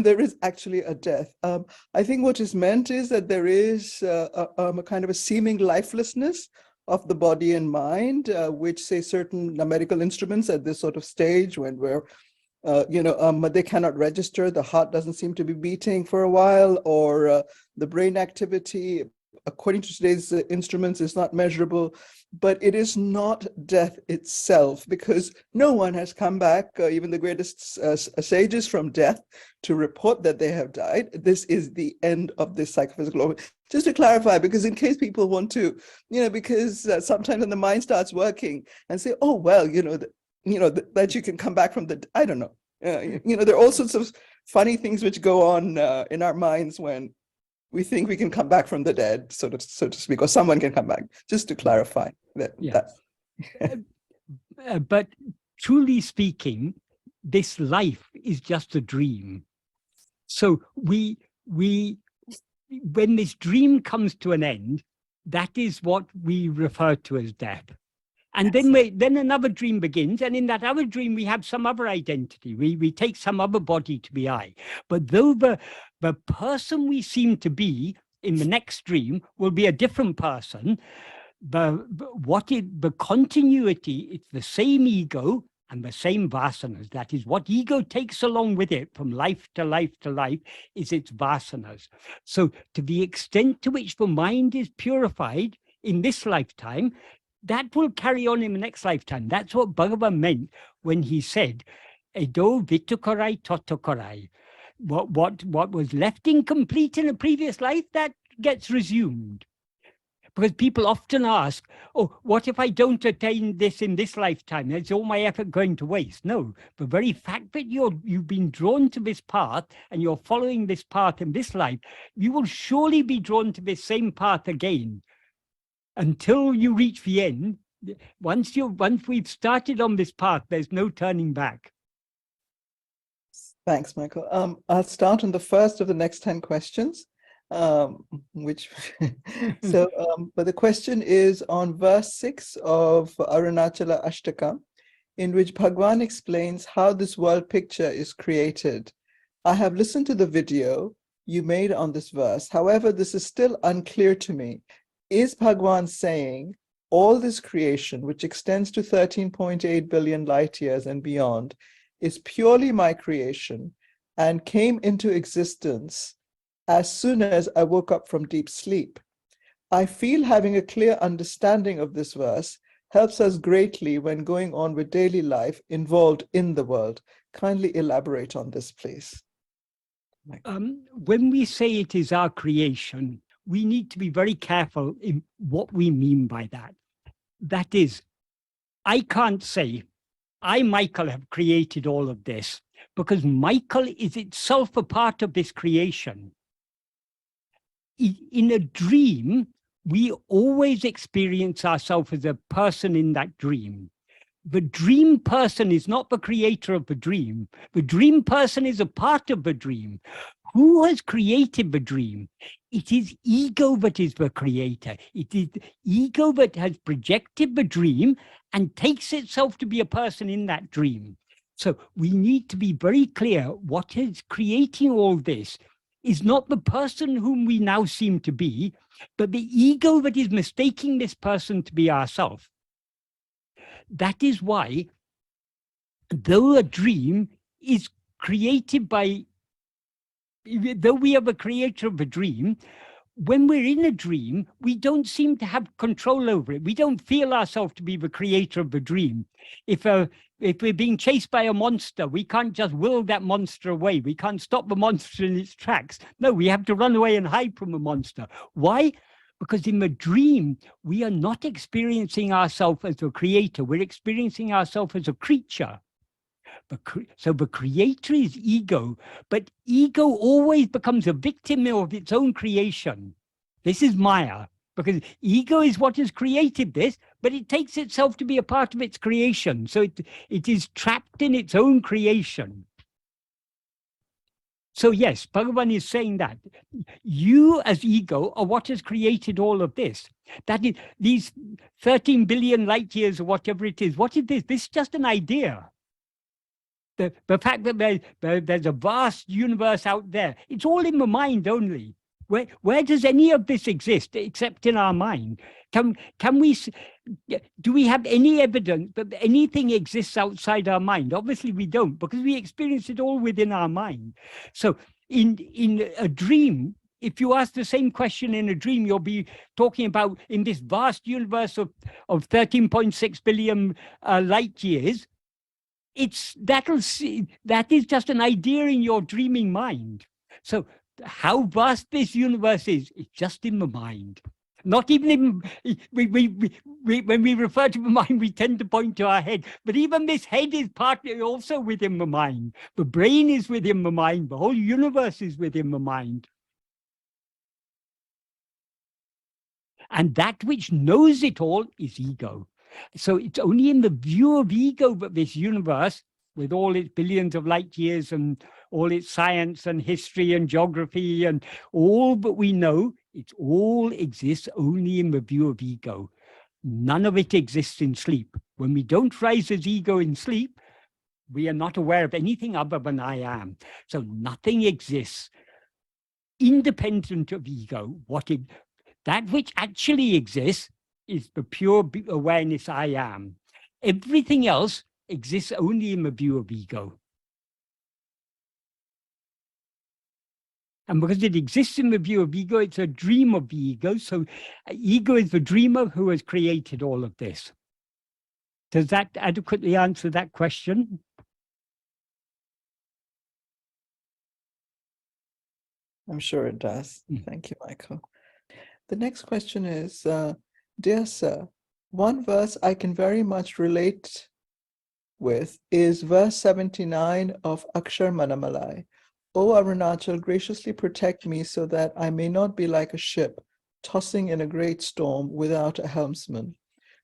there is actually a death, I think what is meant is that there is a kind of a seeming lifelessness of the body and mind, which say certain medical instruments at this sort of stage when we're they cannot register, the heart doesn't seem to be beating for a while, or the brain activity according to today's instruments, is not measurable, but it is not death itself, because no one has come back, even the greatest sages, from death to report that they have died. This is the end of this psychophysical. Just to clarify, because in case people want to, because sometimes when the mind starts working and say, oh, well, that you can come back from the, I don't know. There are all sorts of funny things which go on in our minds when we think we can come back from the dead, so to speak, or someone can come back. Just to clarify that. Yeah. But truly speaking, this life is just a dream. So when this dream comes to an end, that is what we refer to as death. And then another dream begins, and in that other dream we have some other identity. We take some other body to be I. But though the person we seem to be in the next dream will be a different person, the continuity, it's the same ego and the same vasanas. That is what ego takes along with it from life to life to life, is its vasanas. So to the extent to which the mind is purified in this lifetime, that will carry on in the next lifetime. That's what Bhagavan meant when he said, Edo vitukarai totokarai. What was left incomplete in a previous life, that gets resumed. Because people often ask, oh, what if I don't attain this in this lifetime? Is all my effort going to waste? No, the very fact that you've been drawn to this path and you're following this path in this life, you will surely be drawn to this same path again. Until you reach the end, once we've started on this path, there's no turning back. Thanks, Michael. I'll start on the first of the next 10 questions, but the question is on verse 6 of Arunachala Ashtaka, in which Bhagavan explains how this world picture is created. I have listened to the video you made on this verse. However, this is still unclear to me. Is Bhagavan saying all this creation, which extends to 13.8 billion light years and beyond, is purely my creation and came into existence as soon as I woke up from deep sleep? I feel having a clear understanding of this verse helps us greatly when going on with daily life involved in the world. Kindly elaborate on this, please. When we say it is our creation, we need to be very careful in what we mean by that. That is, I can't say, I, Michael, have created all of this, because Michael is itself a part of this creation. In a dream, we always experience ourselves as a person in that dream. The dream person is not the creator of the dream. The dream person is a part of the dream. Who has created the dream? It is ego that is the creator. It is ego that has projected the dream and takes itself to be a person in that dream. So we need to be very clear, what is creating all this is not the person whom we now seem to be, but the ego that is mistaking this person to be ourselves. That is why, though a dream is created by, though we are the creator of a dream, when we're in a dream, we don't seem to have control over it. We don't feel ourselves to be the creator of the dream. If we're being chased by a monster, we can't just will that monster away. We can't stop the monster in its tracks. No, we have to run away and hide from the monster. Why? Because in the dream, we are not experiencing ourselves as a creator. We're experiencing ourselves as a creature. So the creator is ego, but ego always becomes a victim of its own creation. This is Maya, because ego is what has created this, but it takes itself to be a part of its creation. So it is trapped in its own creation. So yes, Bhagavan is saying that you as ego are what has created all of this. That is, these 13 billion light years or whatever it is, what is this? This is just an idea. The fact that there's a vast universe out there, it's all in the mind only. Where does any of this exist except in our mind? Do we have any evidence that anything exists outside our mind? Obviously we don't, because we experience it all within our mind. So in a dream, if you ask the same question in a dream, you'll be talking about in this vast universe of 13.6 billion light years. That is just an idea in your dreaming mind. So how vast this universe is, it's just in the mind. Not even in, when we refer to the mind, we tend to point to our head. But even this head is partly also within the mind. The brain is within the mind. The whole universe is within the mind. And that which knows it all is ego. So it's only in the view of ego that this universe, with all its billions of light years and all its science and history and geography and all that we know, it all exists only in the view of ego. None of it exists in sleep. When we don't rise as ego in sleep, we are not aware of anything other than I am. So nothing exists independent of ego. That which actually exists is the pure awareness I am. Everything else exists only in the view of ego. And because it exists in the view of ego, it's a dream of the ego. So ego is the dreamer who has created all of this. Does that adequately answer that question? I'm sure it does. Thank you, Michael. The next question is, dear sir, one verse I can very much relate with is verse 79 of Akshar Manamalai. O Arunachal, graciously protect me so that I may not be like a ship tossing in a great storm without a helmsman.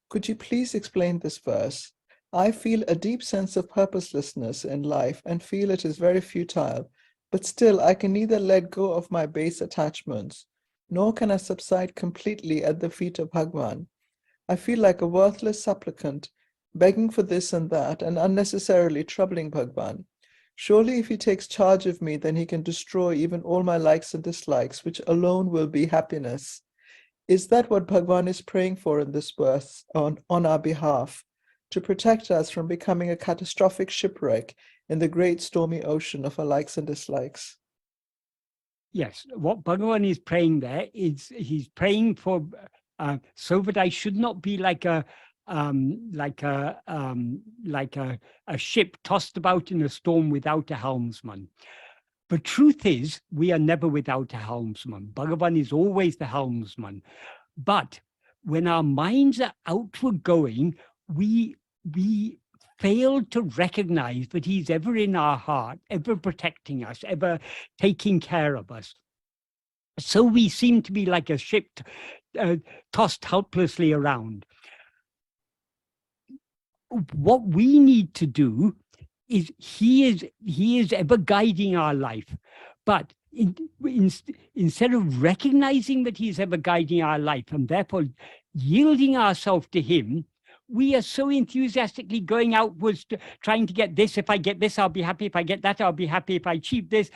Could you please explain this verse? I feel a deep sense of purposelessness in life and feel it is very futile, but still I can neither let go of my base attachments, nor can I subside completely at the feet of Bhagavan. I feel like a worthless supplicant, begging for this and that, and unnecessarily troubling Bhagavan. Surely if he takes charge of me, then he can destroy even all my likes and dislikes, which alone will be happiness. Is that what Bhagavan is praying for in this verse on our behalf, to protect us from becoming a catastrophic shipwreck in the great stormy ocean of our likes and dislikes? Yes, what Bhagavan is praying there is he's praying for so that I should not be like a ship tossed about in a storm without a helmsman. The truth is, we are never without a helmsman. Bhagavan is always the helmsman. But when our minds are outward going, we fail to recognize that he's ever in our heart, ever protecting us, ever taking care of us. So we seem to be like a ship tossed helplessly around. What we need to do is he is ever guiding our life, but instead of recognizing that he's ever guiding our life and therefore yielding ourselves to him, we are so enthusiastically going outwards trying to get this. If I get this, I'll be happy. If I get that, I'll be happy. If I achieve this,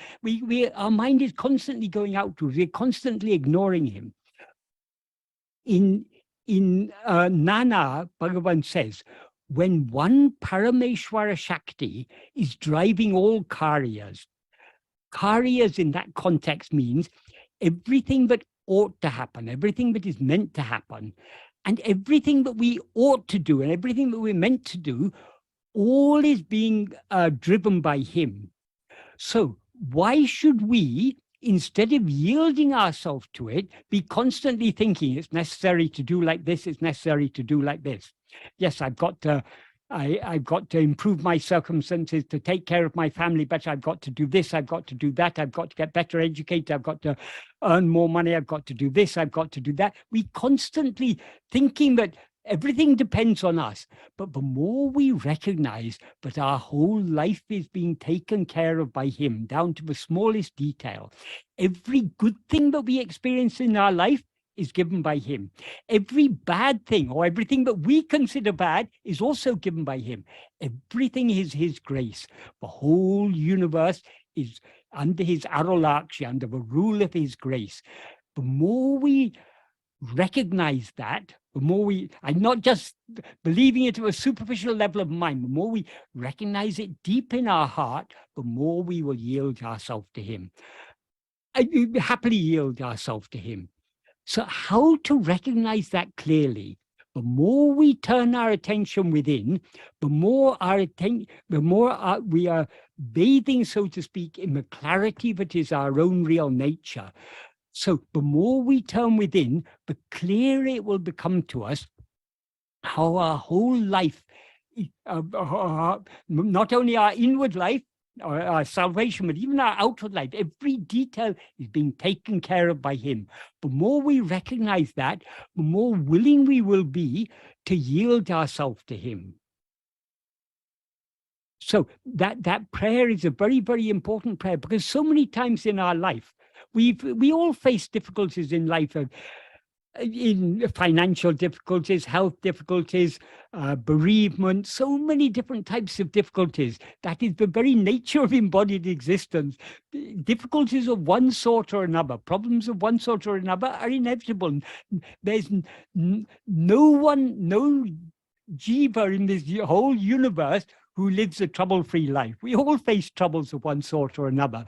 our mind is constantly going outwards. We're constantly ignoring him. In Nana, Bhagavan says, when one Parameshwara Shakti is driving all karyas in that context means everything that ought to happen, everything that is meant to happen, and everything that we ought to do and everything that we're meant to do, all is being driven by him. So why should we, instead of yielding ourselves to it, be constantly thinking it's necessary to do like this, it's necessary to do like this? Yes, I've got to improve my circumstances to take care of my family better. I've got to do this, I've got to do that, I've got to get better educated, I've got to earn more money, I've got to do this, I've got to do that. We constantly thinking that everything depends on us. But the more we recognize that our whole life is being taken care of by him, down to the smallest detail, every good thing that we experience in our life is given by him. Every bad thing or everything that we consider bad is also given by him. Everything is his grace. The whole universe is under his arulakshi, under the rule of his grace. The more we recognize that, the more I'm not just believing it to a superficial level of mind, the more we recognize it deep in our heart, the more we will yield ourselves to him. we happily yield ourselves to him. So how to recognize that clearly? The more we turn our attention within, the more we are bathing, so to speak, in the clarity that is our own real nature. So the more we turn within, the clearer it will become to us how our whole life, not only our inward life, our salvation, but even our outward life, every detail is being taken care of by him. The more we recognize that, the more willing we will be to yield ourselves to him. So that prayer is a very, very important prayer, because so many times in our life, we all face difficulties in life, in financial difficulties, health difficulties, bereavement, so many different types of difficulties. That is the very nature of embodied existence. Difficulties of one sort or another, problems of one sort or another are inevitable. There's no jiva in this whole universe who lives a trouble-free life. We all face troubles of one sort or another.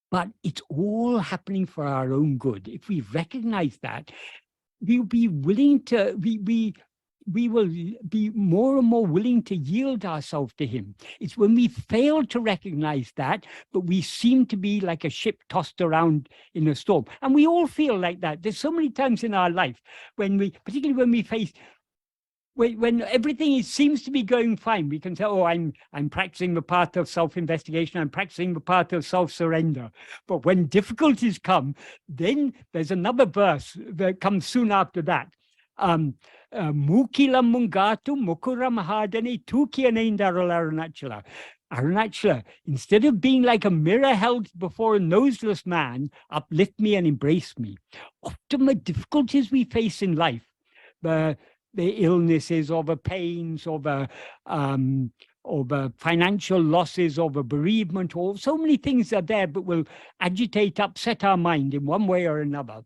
But it's all happening for our own good. If we recognize that, we'll be willing to, we will be more and more willing to yield ourselves to him. It's when we fail to recognize that, but we seem to be like a ship tossed around in a storm. And we all feel like that. There's so many times in our life when particularly when we face, when everything seems to be going fine, we can say, oh, I'm practicing the path of self-investigation, I'm practicing the path of self-surrender. But when difficulties come, then there's another verse that comes soon after that. Mukila mungatu mukura mahadani tukianendarala Arunachala, instead of being like a mirror held before a noseless man, uplift me and embrace me. Often the difficulties we face in life, the illnesses or the pains or the financial losses or the bereavement, or so many things are there but will agitate, upset our mind in one way or another.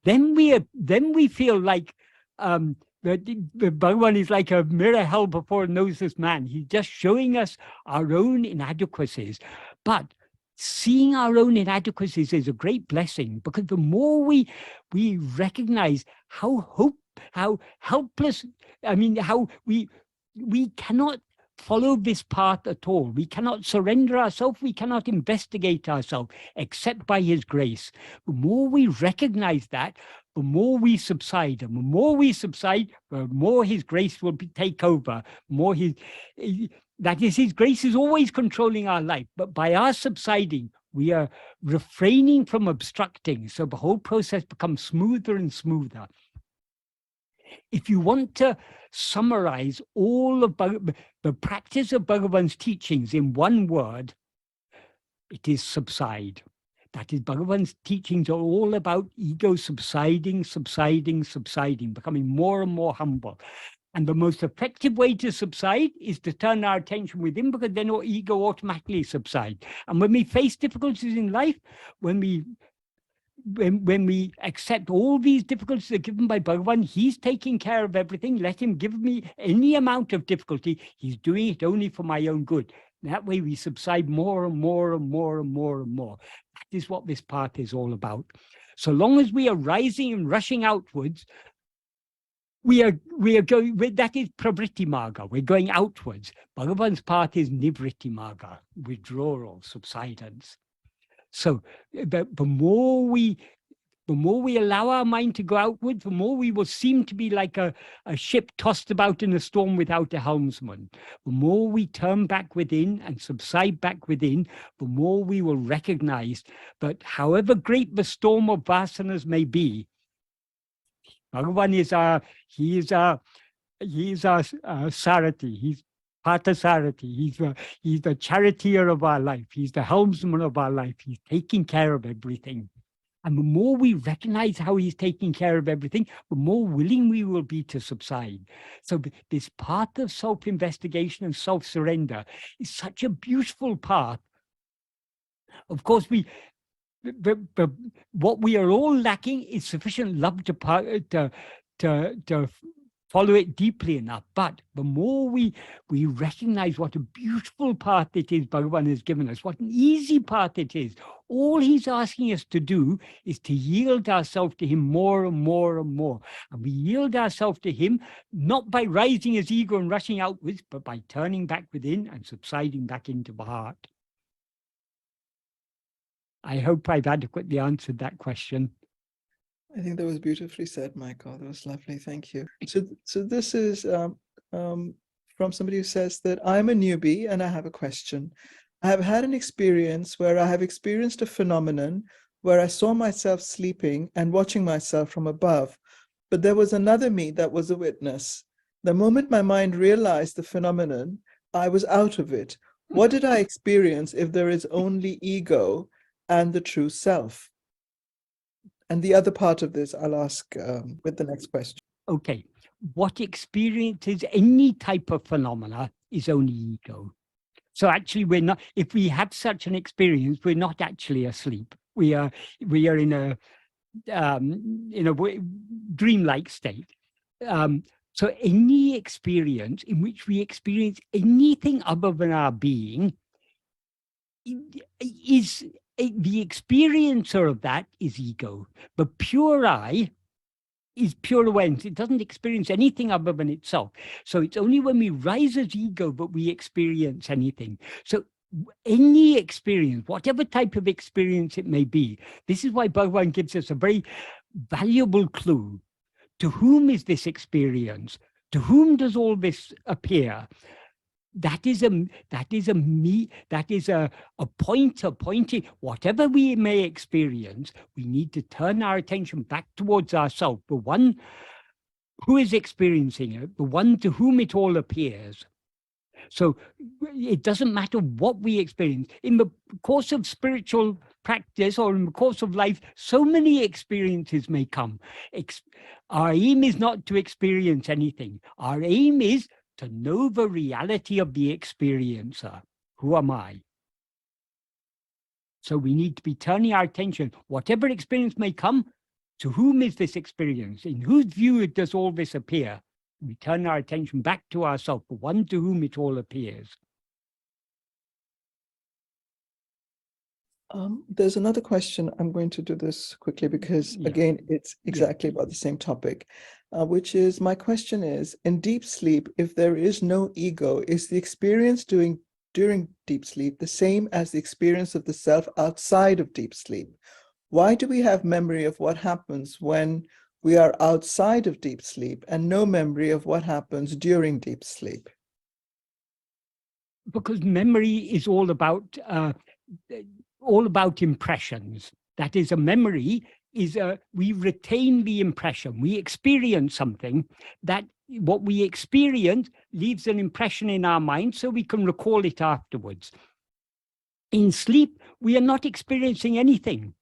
Then we feel like the Bhagavan is like a mirror held before a noseless man. He's just showing us our own inadequacies. But seeing our own inadequacies is a great blessing, because the more we recognize how helpless, how we cannot follow this path at all. We cannot surrender ourselves. We cannot investigate ourselves except by his grace. The more we recognize that, the more we subside. And the more we subside, the more his grace will take over. That is, his grace is always controlling our life. But by our subsiding, we are refraining from obstructing. So the whole process becomes smoother and smoother. If you want to summarize all of the practice of Bhagavan's teachings in one word, it is subside. That is, Bhagavan's teachings are all about ego subsiding, becoming more and more humble. And the most effective way to subside is to turn our attention within, because then our ego automatically subsides. And when we face difficulties in life, when we accept all these difficulties are given by Bhagavan, he's taking care of everything. Let him give me any amount of difficulty. He's doing it only for my own good. That way we subside more and more and more and more and more. That is what this path is all about. So long as we are rising and rushing outwards, we are going, that is pravritti marga, we're going outwards. Bhagavan's path is nivritti marga, withdrawal, subsidence. So the more we allow our mind to go outward, the more we will seem to be like a ship tossed about in a storm without a helmsman. The more we turn back within and subside back within, the more we will recognize that however great the storm of vasanas may be, Bhagavan is our Sarathi. He's Parthasarathi. He's the charioteer of our life. He's the helmsman of our life. He's taking care of everything. And the more we recognize how he's taking care of everything, the more willing we will be to subside. So this path of self-investigation and self-surrender is such a beautiful path. Of course, what we are all lacking is sufficient love to follow it deeply enough. But the more we recognize what a beautiful path it is Bhagavan has given us, what an easy path it is, All he's asking us to do is to yield ourselves to him more and more and more. And we yield ourselves to him, not by rising as ego and rushing outwards, but by turning back within and subsiding back into the heart. I hope I've adequately answered that question. I think that was beautifully said, Michael. That was lovely. Thank you. So this is from somebody who says that I'm a newbie and I have a question. I have had an experience where I have experienced a phenomenon where I saw myself sleeping and watching myself from above, but there was another me that was a witness. The moment my mind realized the phenomenon, I was out of it. What did I experience if there is only ego and the true self? And the other part of this, I'll ask with the next question. Okay. What experiences any type of phenomena is only ego. So actually, we're not, if we have such an experience, we're not actually asleep. We are in a dreamlike state. So any experience in which we experience anything other than our being is the experiencer of that is ego. But pure I is pure awareness. It doesn't experience anything other than itself. So it's only when we rise as ego that we experience anything. So any experience, whatever type of experience it may be, this is why Bhagavan gives us a very valuable clue. To whom is this experience? To whom does all this appear? That is a pointer pointing. Whatever we may experience, we need to turn our attention back towards ourselves, the one who is experiencing it, the one to whom it all appears. So it doesn't matter what we experience. In the course of spiritual practice or in the course of life, so many experiences may come. Our aim is not to experience anything. Our aim is to know the reality of the experiencer. Who am I? So we need to be turning our attention, whatever experience may come, to whom is this experience? In whose view does all this appear? We turn our attention back to ourselves, the one to whom it all appears. There's another question. I'm going to do this quickly because, again, it's exactly about the same topic, which is, my question is, in deep sleep, if there is no ego, is the experience during deep sleep the same as the experience of the self outside of deep sleep? Why do we have memory of what happens when we are outside of deep sleep and no memory of what happens during deep sleep? Because memory is all about impressions. That is, a memory is we retain the impression. We experience something, that what we experience leaves an impression in our mind so we can recall it afterwards. In sleep, we are not experiencing anything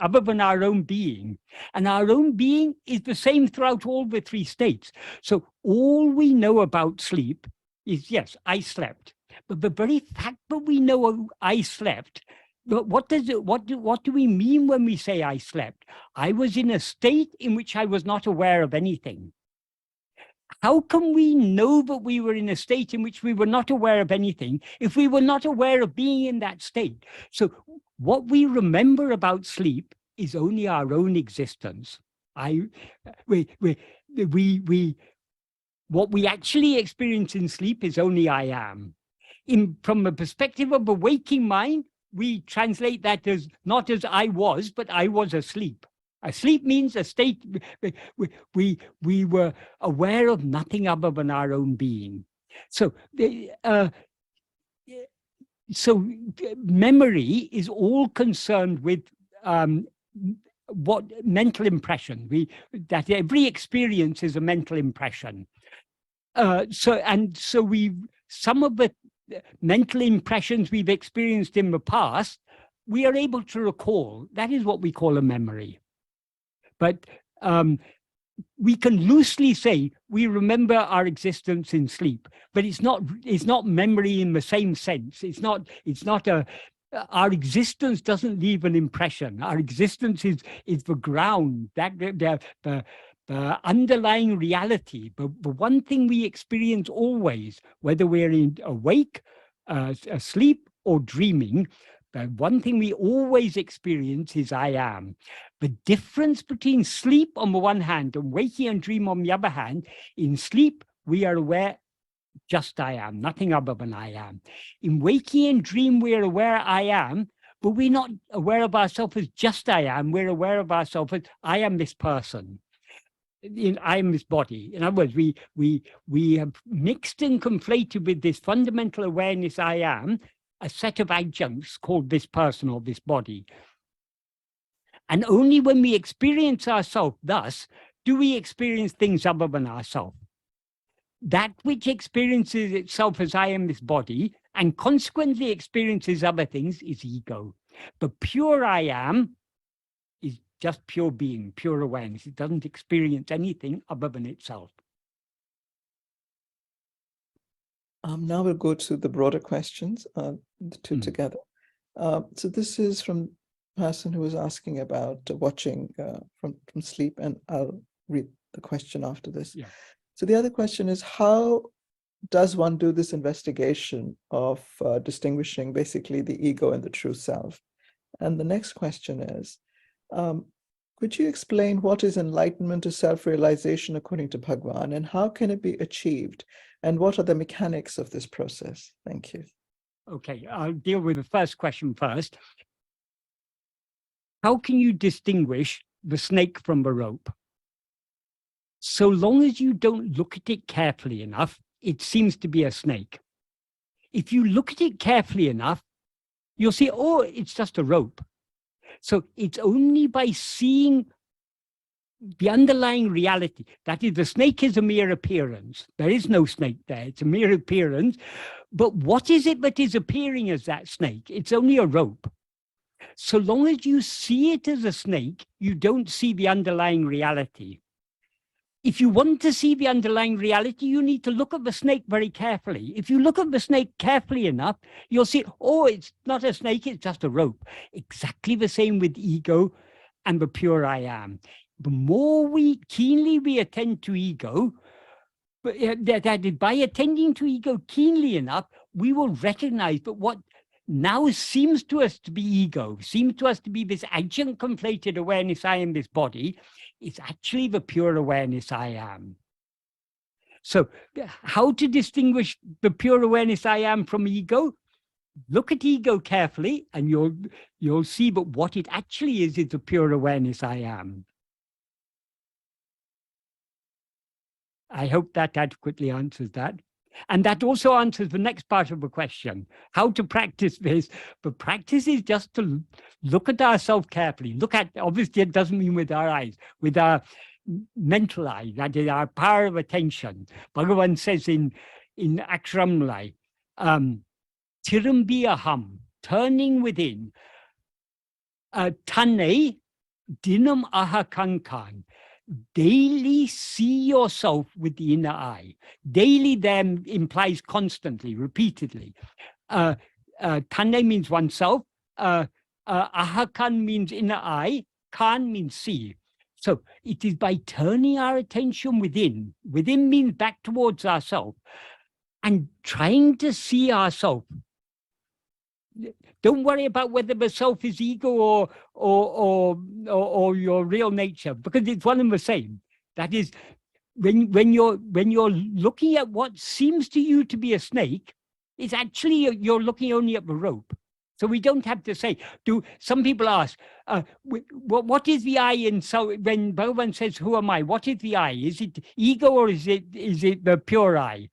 other than our own being. And our own being is the same throughout all the three states. So all we know about sleep is, yes, I slept. But the very fact that we know I slept, but what do we mean when we say I slept? I was in a state in which I was not aware of anything. How can we know that we were in a state in which we were not aware of anything if we were not aware of being in that state? So what we remember about sleep is only our own existence. What we actually experience in sleep is only I am. From the perspective of a waking mind, we translate that as not as I was, but I was asleep. Asleep means a state we were aware of nothing other than our own being. So memory is all concerned with what mental impression. That every experience is a mental impression. Some of the mental impressions we've experienced in the past, we are able to recall. That is what we call a memory. But we can loosely say we remember our existence in sleep, but it's not memory in the same sense. Our existence doesn't leave an impression. Our existence is the ground, the underlying reality. But the one thing we experience always, whether we're awake, asleep, or dreaming, The one thing we always experience is I am. The difference between sleep on the one hand and waking and dream on the other hand, in sleep, we are aware just I am, nothing other than I am. In waking and dream, we're aware I am, but we're not aware of ourselves as just I am. We're aware of ourselves as I am this person. I am this body. In other words, we have mixed and conflated with this fundamental awareness I am, a set of adjuncts called this person or this body. And only when we experience ourselves thus, do we experience things other than ourselves. That which experiences itself as I am this body and consequently experiences other things is ego. But pure I am is just pure being, pure awareness. It doesn't experience anything other than itself. Now we'll go to the broader questions, the two together. So this is from a person who was asking about watching from sleep, and I'll read the question after this. Yeah. So the other question is, how does one do this investigation of distinguishing basically the ego and the true self? And the next question is, could you explain what is enlightenment or self-realization according to Bhagavan, and how can it be achieved? And what are the mechanics of this process? Thank you. Okay, I'll deal with the first question first. How can you distinguish the snake from the rope? So long as you don't look at it carefully enough, it seems to be a snake. If you look at it carefully enough, you'll see, oh, it's just a rope. So it's only by seeing the underlying reality, that is, the snake is a mere appearance. There is no snake there. It's a mere appearance. But what is it that is appearing as that snake? It's only a rope. So long as you see it as a snake, you don't see the underlying reality. If you want to see the underlying reality, you need to look at the snake very carefully. If you look at the snake carefully enough, you'll see, oh, it's not a snake, it's just a rope. Exactly the same with ego and the pure I am. The more keenly we attend to ego, that by attending to ego keenly enough, we will recognize that what now seems to us to be ego, seems to us to be this adjunct conflated awareness I am this body, is actually the pure awareness I am. So how to distinguish the pure awareness I am from ego? Look at ego carefully and you'll see that what it actually is the pure awareness I am. I hope that adequately answers that. And that also answers the next part of the question, how to practice this. The practice is just to look at ourselves carefully. Look at, obviously it doesn't mean with our eyes, with our mental eye, that is our power of attention. Bhagavan says in Akramlai, Tirambiyaham, turning within, Tane dinam ahakankan, daily see yourself with the inner eye. Daily then implies constantly, repeatedly. Tane means oneself. Ahakan means inner eye. Kan means see. So it is by turning our attention within. Within means back towards ourselves. And trying to see ourselves. Don't worry about whether the self is ego or your real nature, because it's one and the same. That is, when you're looking at what seems to you to be a snake, it's actually you're looking only at the rope. So we don't have to say. Some people ask, what is the I in? So when Bhagavan says, "Who am I?" What is the I? Is it ego or is it the pure I?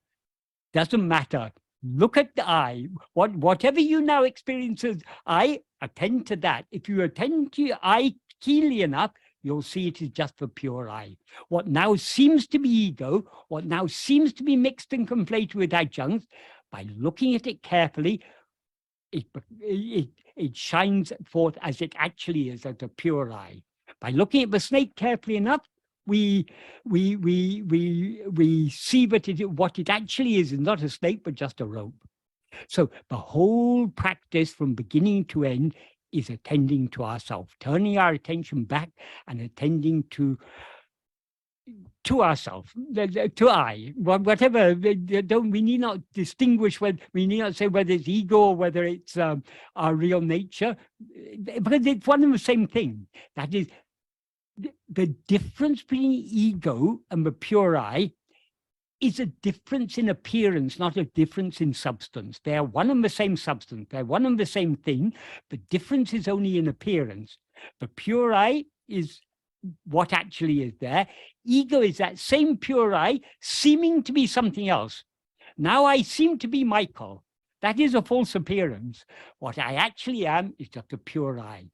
Doesn't matter. Look at the I. Whatever you now experience as I, attend to that. If you attend to your I keenly enough, you'll see it is just the pure I. What now seems to be ego, what now seems to be mixed and conflated with adjuncts, by looking at it carefully, it shines forth as it actually is, as a pure I. By looking at the snake carefully enough, we see that what it actually is not a snake, but just a rope. So the whole practice from beginning to end is attending to ourselves, turning our attention back and attending to to ourselves, to I, whatever. We need not distinguish whether, we need not say whether it's ego or whether it's our real nature, because it's one and the same thing. That is, the difference between ego and the pure I is a difference in appearance, not a difference in substance. They are one and the same substance. They're one and the same thing. The difference is only in appearance. The pure I is what actually is there. Ego is that same pure I seeming to be something else. Now I seem to be Michael. That is a false appearance. What I actually am is just a pure I.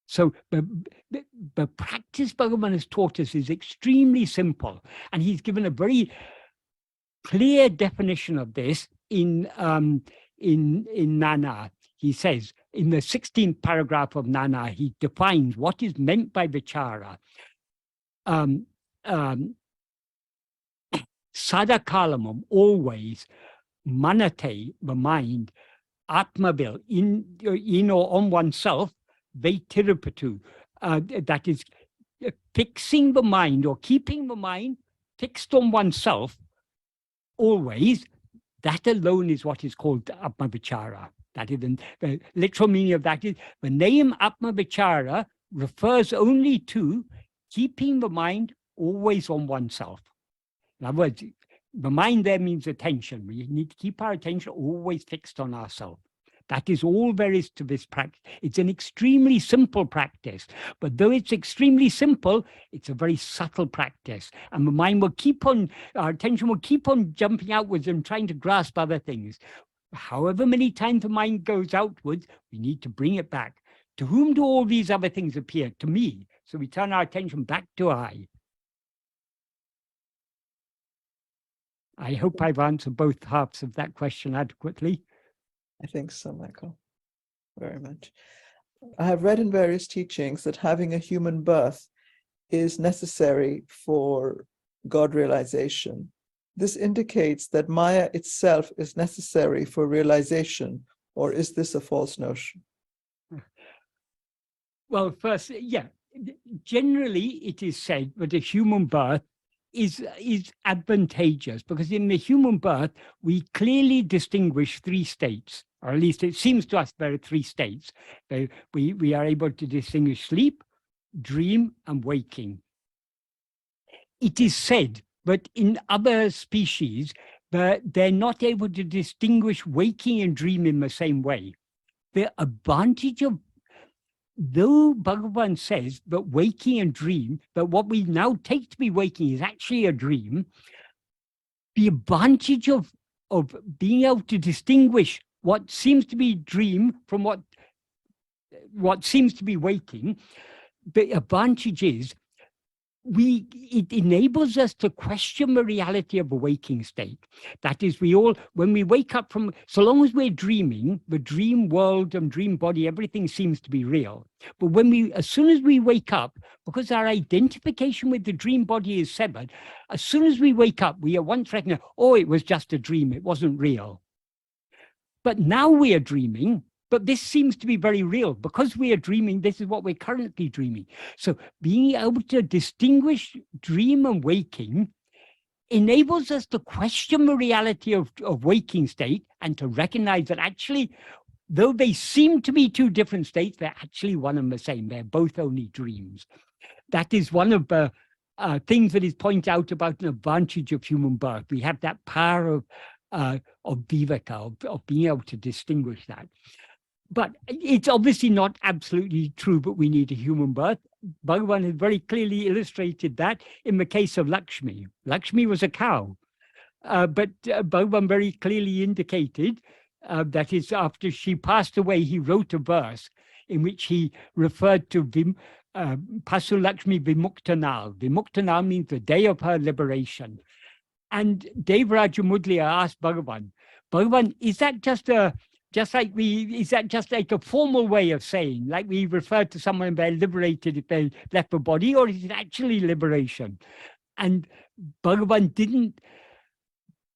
So the practice Bhagavan has taught us is extremely simple. And he's given a very clear definition of this in Nana. He says, in the 16th paragraph of Nana, he defines what is meant by vichara. Sadakalamam, always, manate, the mind, atmavil, in or on oneself, Vaitirupatu, that is fixing the mind or keeping the mind fixed on oneself always, that alone is what is called Atma-vichara. That is the literal meaning of that is the name Atma-vichara refers only to keeping the mind always on oneself. In other words, the mind there means attention. We need to keep our attention always fixed on ourselves. That is all there is to this practice. It's an extremely simple practice, but though it's extremely simple, it's a very subtle practice. And the mind will keep on, our attention will keep on jumping outwards and trying to grasp other things. However many times the mind goes outwards, we need to bring it back. To whom do all these other things appear? To me. So we turn our attention back to I. I hope I've answered both halves of that question adequately. I think so, Michael. Very much. I have read in various teachings that having a human birth is necessary for God realization. This indicates that Maya itself is necessary for realization, or is this a false notion? Well, first, yeah, generally it is said that a human birth is advantageous, because in the human birth, we clearly distinguish three states, or at least it seems to us there are three states. We are able to distinguish sleep, dream, and waking. It is said that in other species, they're not able to distinguish waking and dream in the same way. The advantage of, though Bhagavan says that waking and dream, that what we now take to be waking is actually a dream, the advantage of being able to distinguish what seems to be dream from what seems to be waking, the advantage is it enables us to question the reality of a waking state. That is, when we wake up from, so long as we're dreaming, the dream world and dream body, everything seems to be real. But as soon as we wake up, because our identification with the dream body is severed, as soon as we wake up, we are once recognize, oh, it was just a dream, it wasn't real. But now we are dreaming, but this seems to be very real. Because we are dreaming, this is what we're currently dreaming. So being able to distinguish dream and waking enables us to question the reality of waking state and to recognize that actually, though they seem to be two different states, they're actually one and the same. They're both only dreams. That is one of the things that is pointed out about an advantage of human birth. We have that power of viveka, of being able to distinguish that. But it's obviously not absolutely true, but we need a human birth. Bhagavan has very clearly illustrated that in the case of Lakshmi. Lakshmi was a cow, but Bhagavan very clearly indicated that is, after she passed away, he wrote a verse in which he referred to Pasu Lakshmi Vimuktanal. Vimuktanal means the day of her liberation. And Devaraja Mudliya asked Bhagavan, is that just like a formal way of saying, like we refer to someone and they're liberated if they left the body, or is it actually liberation? And Bhagavan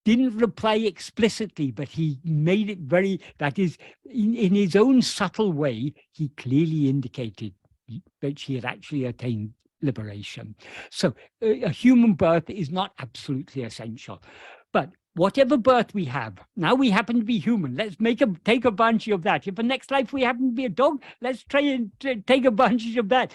didn't reply explicitly, but he made it that is, in his own subtle way, he clearly indicated that she had actually attained liberation. So a human birth is not absolutely essential. But whatever birth we have, now we happen to be human. Let's take advantage of that. If the next life we happen to be a dog, let's try and take advantage of that.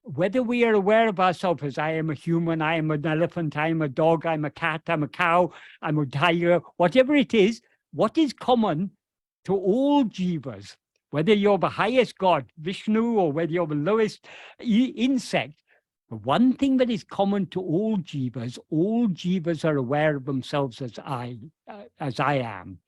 Whether we are aware of ourselves as I am a human, I am an elephant, I am a dog, I'm a cat, I'm a cow, I'm a tiger, whatever it is, what is common to all jivas, whether you're the highest god, Vishnu, or whether you're the lowest insect, the one thing that is common to all jivas are aware of themselves as I am.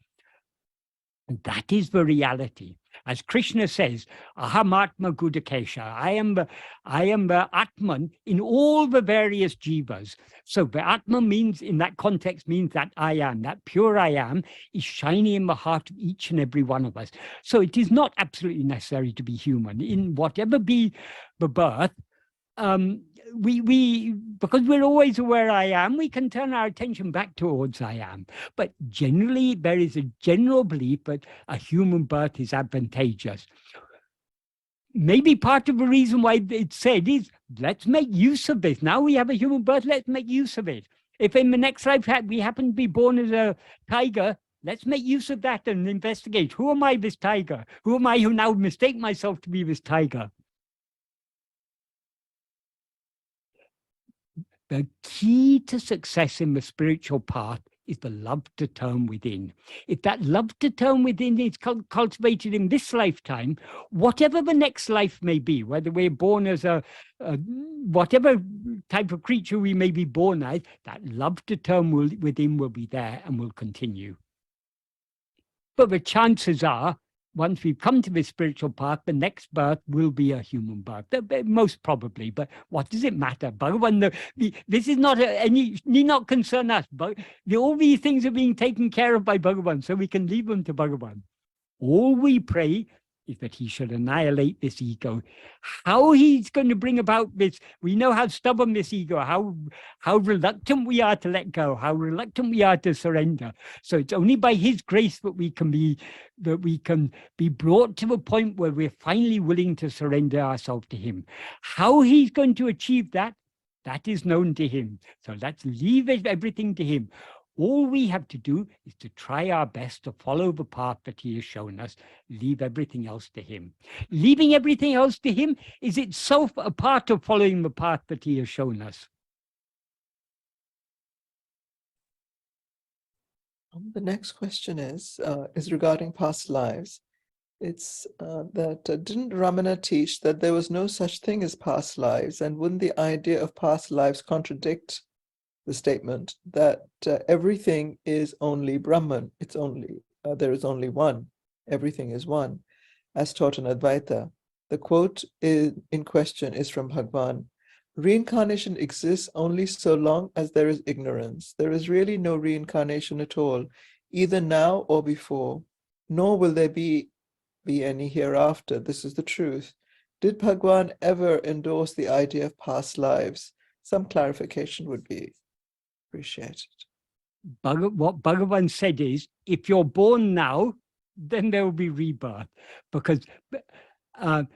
And that is the reality. As Krishna says, Aham Atma Gudakesha, I am the Atman in all the various jivas. So the Atma means, in that context, means that I am, that pure I am is shining in the heart of each and every one of us. So it is not absolutely necessary to be human. In whatever be the birth, because we're always aware I am, we can turn our attention back towards I am. But generally, there is a general belief that a human birth is advantageous. Maybe part of the reason why it's said is, let's make use of this. Now we have a human birth, let's make use of it. If in the next life we happen to be born as a tiger, let's make use of that and investigate. Who am I, this tiger? Who am I who now mistake myself to be this tiger? The key to success in the spiritual path is the love to turn within. If that love to turn within is cultivated in this lifetime, whatever the next life may be, whether we're born as whatever type of creature we may be born as, that love to turn within will be there and will continue. But the chances are, once we've come to this spiritual path, the next birth will be a human birth, most probably. But what does it matter? Bhagavan, this is not need not concern us. But all these things are being taken care of by Bhagavan, so we can leave them to Bhagavan. All we pray is that he should annihilate this ego. How he's going to bring about this, we know how stubborn this ego, how reluctant we are to let go, how reluctant we are to surrender. So it's only by his grace that we can be brought to a point where we're finally willing to surrender ourselves to him. How he's going to achieve that, that is known to him. So let's leave everything to him. All we have to do is to try our best to follow the path that he has shown us, leave everything else to him. Leaving everything else to him is itself a part of following the path that he has shown us. The next question is regarding past lives. It's that didn't Ramana teach that there was no such thing as past lives? And wouldn't the idea of past lives contradict the statement that everything is only Brahman? It's only, there is only one. Everything is one, as taught in Advaita. The quote in question is from Bhagavan. Reincarnation exists only so long as there is ignorance. There is really no reincarnation at all, either now or before, nor will there be any hereafter. This is the truth. Did Bhagavan ever endorse the idea of past lives? Some clarification would be appreciated. What Bhagavan said is, if you're born now, then there will be rebirth. Because, and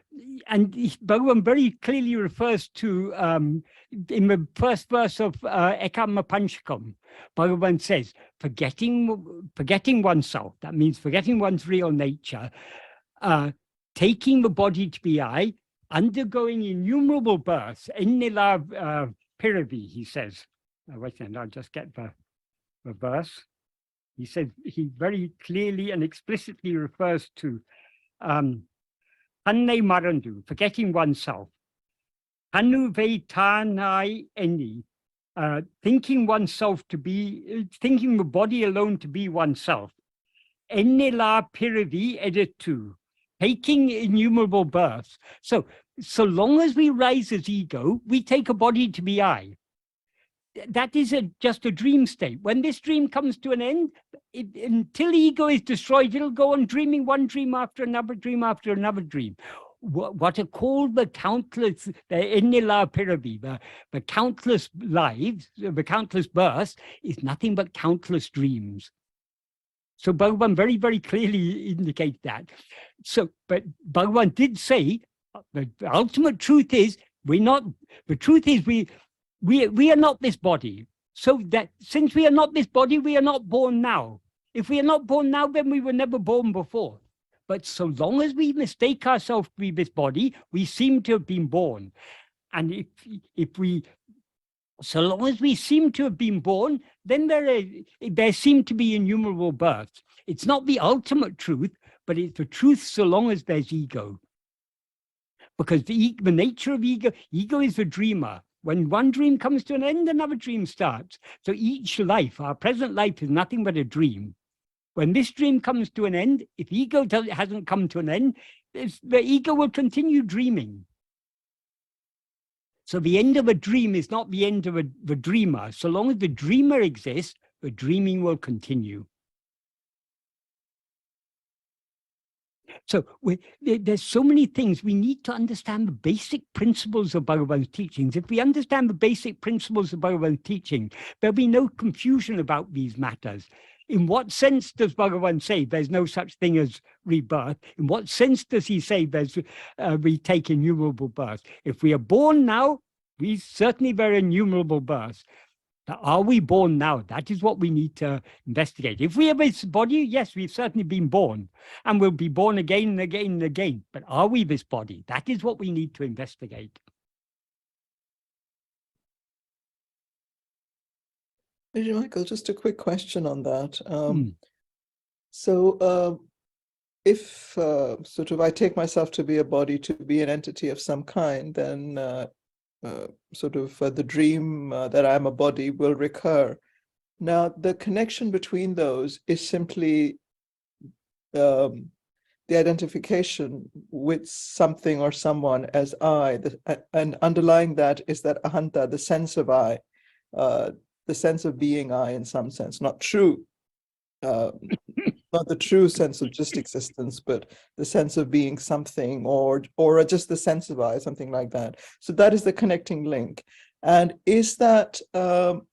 Bhagavan very clearly refers to, in the first verse of Ekama Panchakam, Bhagavan says, forgetting oneself, that means forgetting one's real nature, taking the body to be I, undergoing innumerable births, Ennila Piravi, he says. Wait a minute, I'll just get the verse. He says, he very clearly and explicitly refers to Hanne Marandu, forgetting oneself. Hanu Veitanai Eni, thinking the body alone to be oneself. Ennila Piravi Editu, taking innumerable births. So long as we rise as ego, we take a body to be I. That is just a dream state. When this dream comes to an end, until ego is destroyed, it'll go on dreaming one dream after another dream after another dream. What are called the countless, the Ennila Piravi, the countless lives, the countless births, is nothing but countless dreams. So Bhagavan very, very clearly indicates that. So, but Bhagavan did say the ultimate truth is we're not, the truth is we are not this body. So that since we are not this body, we are not born now. If we are not born now, then we were never born before. But so long as we mistake ourselves to be this body, we seem to have been born. And so long as we seem to have been born, then there seem to be innumerable births. It's not the ultimate truth, but it's the truth so long as there's ego. Because the nature of ego is the dreamer. When one dream comes to an end, another dream starts. So each life, our present life, is nothing but a dream. When this dream comes to an end, if ego hasn't come to an end, the ego will continue dreaming. So the end of a dream is not the end of the dreamer. So long as the dreamer exists, the dreaming will continue. So there's so many things. We need to understand the basic principles of Bhagavan's teachings. If we understand the basic principles of Bhagavan's teaching, there'll be no confusion about these matters. In what sense does Bhagavan say there's no such thing as rebirth? In what sense does he say we take innumerable births? If we are born now, we certainly there are innumerable births. Are we born now? That is what we need to investigate. If we have this body, yes, we've certainly been born, and we'll be born again and again and again. But are we this body? That is what we need to investigate. Michael, just a quick question on that. So if sort of I take myself to be a body, to be an entity of some kind, then the dream that I'm a body will recur. Now, the connection between those is simply the identification with something or someone as I, and underlying that is that ahanta, the sense of I, the sense of being I in some sense, not true, not the true sense of just existence, but the sense of being something, or just the sense of I, something like that. So that is the connecting link. And is that,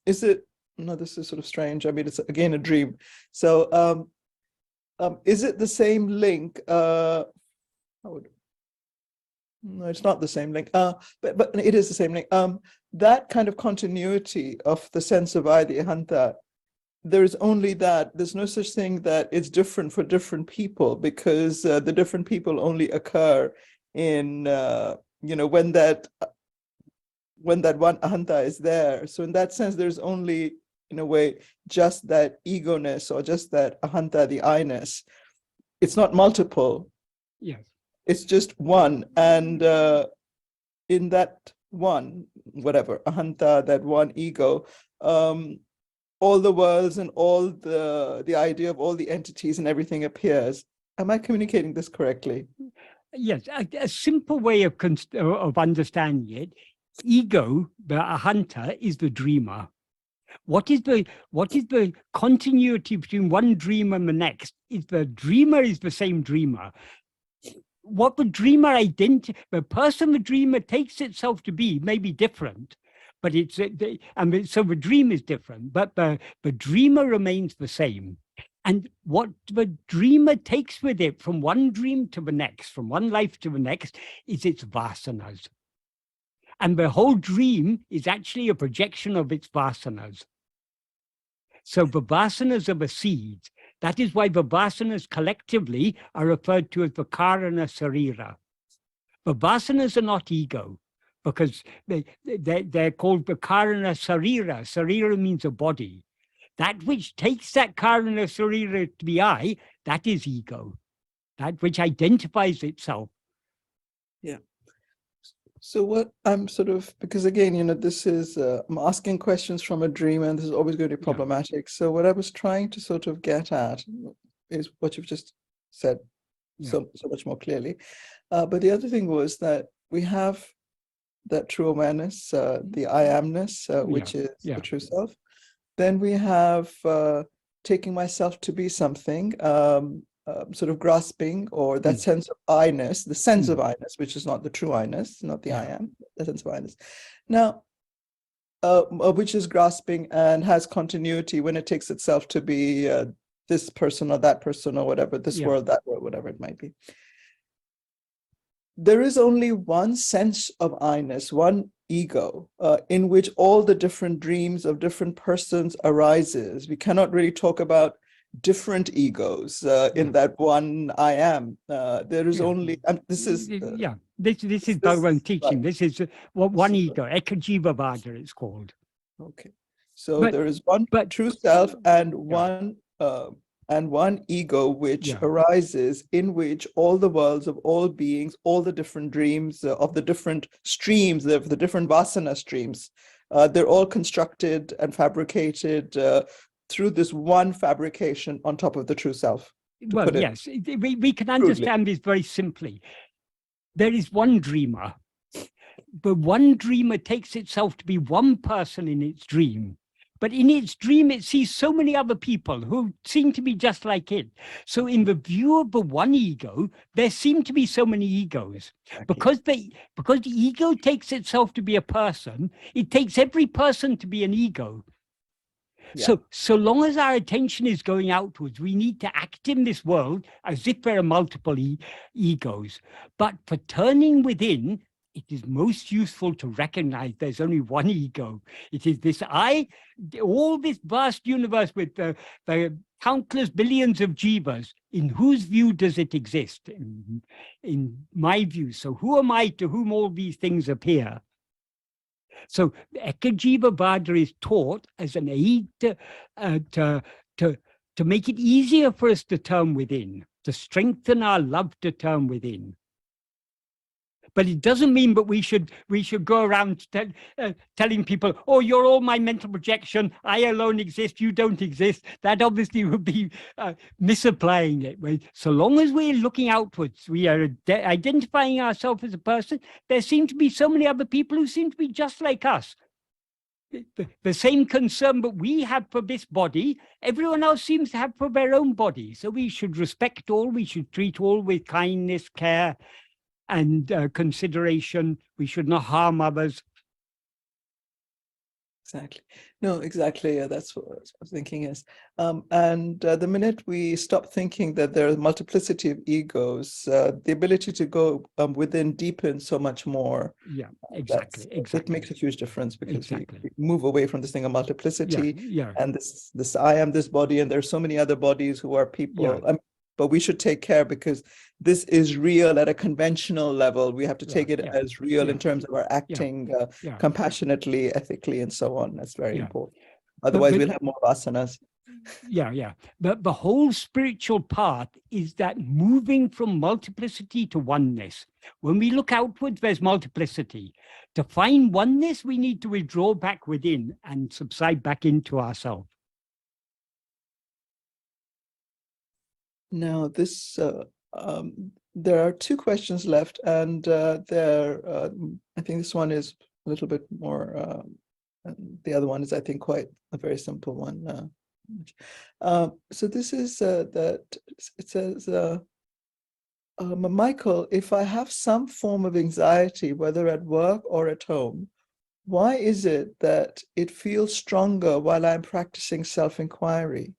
is it, no, this is sort of strange. I mean, it's again a dream. So is it the same link? No, it's not the same link, but it is the same link. That kind of continuity of the sense of I, the ahanta, there is only that. There's no such thing that it's different for different people, because the different people only occur in, when that one ahanta is there. So in that sense, there's only, in a way, just that ego-ness, or just that ahanta, the I-ness. It's not multiple. Yes. It's just one. And in that one, whatever, ahanta, that one ego, all the worlds and all the idea of all the entities and everything appears. Am I communicating this correctly? Yes, a simple way of understanding it, ego, the ahanta, is the dreamer. What is the continuity between one dream and the next? Is the dreamer is the same dreamer. What the dreamer the person the dreamer takes itself to be may be different, but so the dream is different, but the dreamer remains the same. And what the dreamer takes with it from one dream to the next, from one life to the next, is its vasanas. And the whole dream is actually a projection of its vasanas. So the vasanas are the seeds. That is why the vasanas collectively are referred to as the karana sarira. The vasanas are not ego, because they're called the karana sarira. Sarira means a body. That which takes that karana sarira to be I, that is ego. That which identifies itself. Yeah. So what I'm sort of, because again, this is, I'm asking questions from a dream, and this is always going to be problematic. Yeah. So what I was trying to sort of get at is what you've just said so much more clearly. But the other thing was that we have that true awareness, the I amness, which is the true self. Then we have taking myself to be something, sort of grasping, or that sense of I-ness, the sense of I-ness, which is not the true I-ness, not the I am, the sense of I-ness. Now, which is grasping and has continuity when it takes itself to be this person or that person or whatever, this Yeah. world, that world, whatever it might be. There is only one sense of I-ness, one ego, in which all the different dreams of different persons arises. We cannot really talk about different egos in that one I am. There is only, this is... this is Bhagavan teaching. Right. This is one ego, Ekajiva Vada it's called. Okay. So there is one true self and one ego which arises, in which all the worlds of all beings, all the different dreams of the different streams, of the different vasana streams, they're all constructed and fabricated through this one fabrication on top of the true self. Well, yes, we can understand this very simply. There is one dreamer. The one dreamer takes itself to be one person in its dream. But in its dream, it sees so many other people who seem to be just like it. So in the view of the one ego, there seem to be so many egos. Because the ego takes itself to be a person, it takes every person to be an ego. Yeah. So long as our attention is going outwards, we need to act in this world as if there are multiple egos. But for turning within, it is most useful to recognize there's only one ego. It is this I, all this vast universe with the countless billions of jivas. In whose view does it exist? In my view. So who am I to whom all these things appear? So Ekajiva Vada is taught as an aid to make it easier for us to turn within, to strengthen our love to turn within. But it doesn't mean that we should go around telling people, oh, you're all my mental projection, I alone exist, you don't exist. That obviously would be misapplying it. So long as we're looking outwards, we are identifying ourselves as a person, there seem to be so many other people who seem to be just like us. The same concern that we have for this body, everyone else seems to have for their own body. So we should respect all, we should treat all with kindness, care, and consideration. We should not harm others. Exactly. No, exactly. That's what I was thinking is. And the minute we stop thinking that there are multiplicity of egos, the ability to go within deepens so much more. Yeah, exactly. It makes a huge difference because we move away from this thing of multiplicity and this I am this body, and there's so many other bodies who are people. But we should take care because this is real at a conventional level. We have to take it as real in terms of our acting compassionately, ethically, and so on. That's very important. Otherwise, we'll have more vasanas. But the whole spiritual path is that moving from multiplicity to oneness. When we look outwards, there's multiplicity. To find oneness, we need to withdraw back within and subside back into ourselves. Now, this there are two questions left, and I think this one is a little bit more. The other one is, I think, quite a very simple one. So this is that it says, Michael, if I have some form of anxiety, whether at work or at home, why is it that it feels stronger while I'm practicing self-enquiry?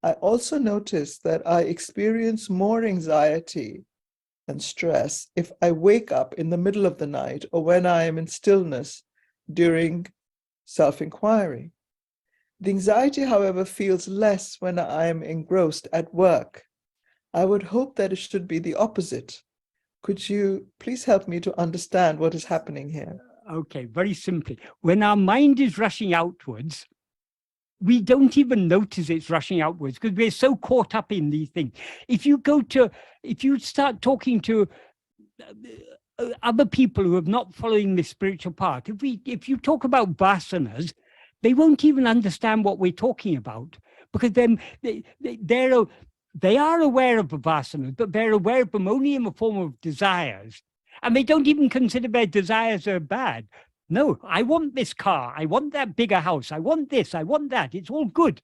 I also noticed that I experience more anxiety and stress if I wake up in the middle of the night or when I am in stillness during self-enquiry. The anxiety, however, feels less when I am engrossed at work. I would hope that it should be the opposite. Could you please help me to understand what is happening here? Okay, very simply. When our mind is rushing outwards, we don't even notice it's rushing outwards because we're so caught up in these things. If you start talking to other people who are not following this spiritual path, if you talk about vasanas, they won't even understand what we're talking about because then they are aware of the vasanas, but they're aware of them only in the form of desires. And they don't even consider their desires are bad. No, I want this car. I want that bigger house. I want this. I want that. It's all good.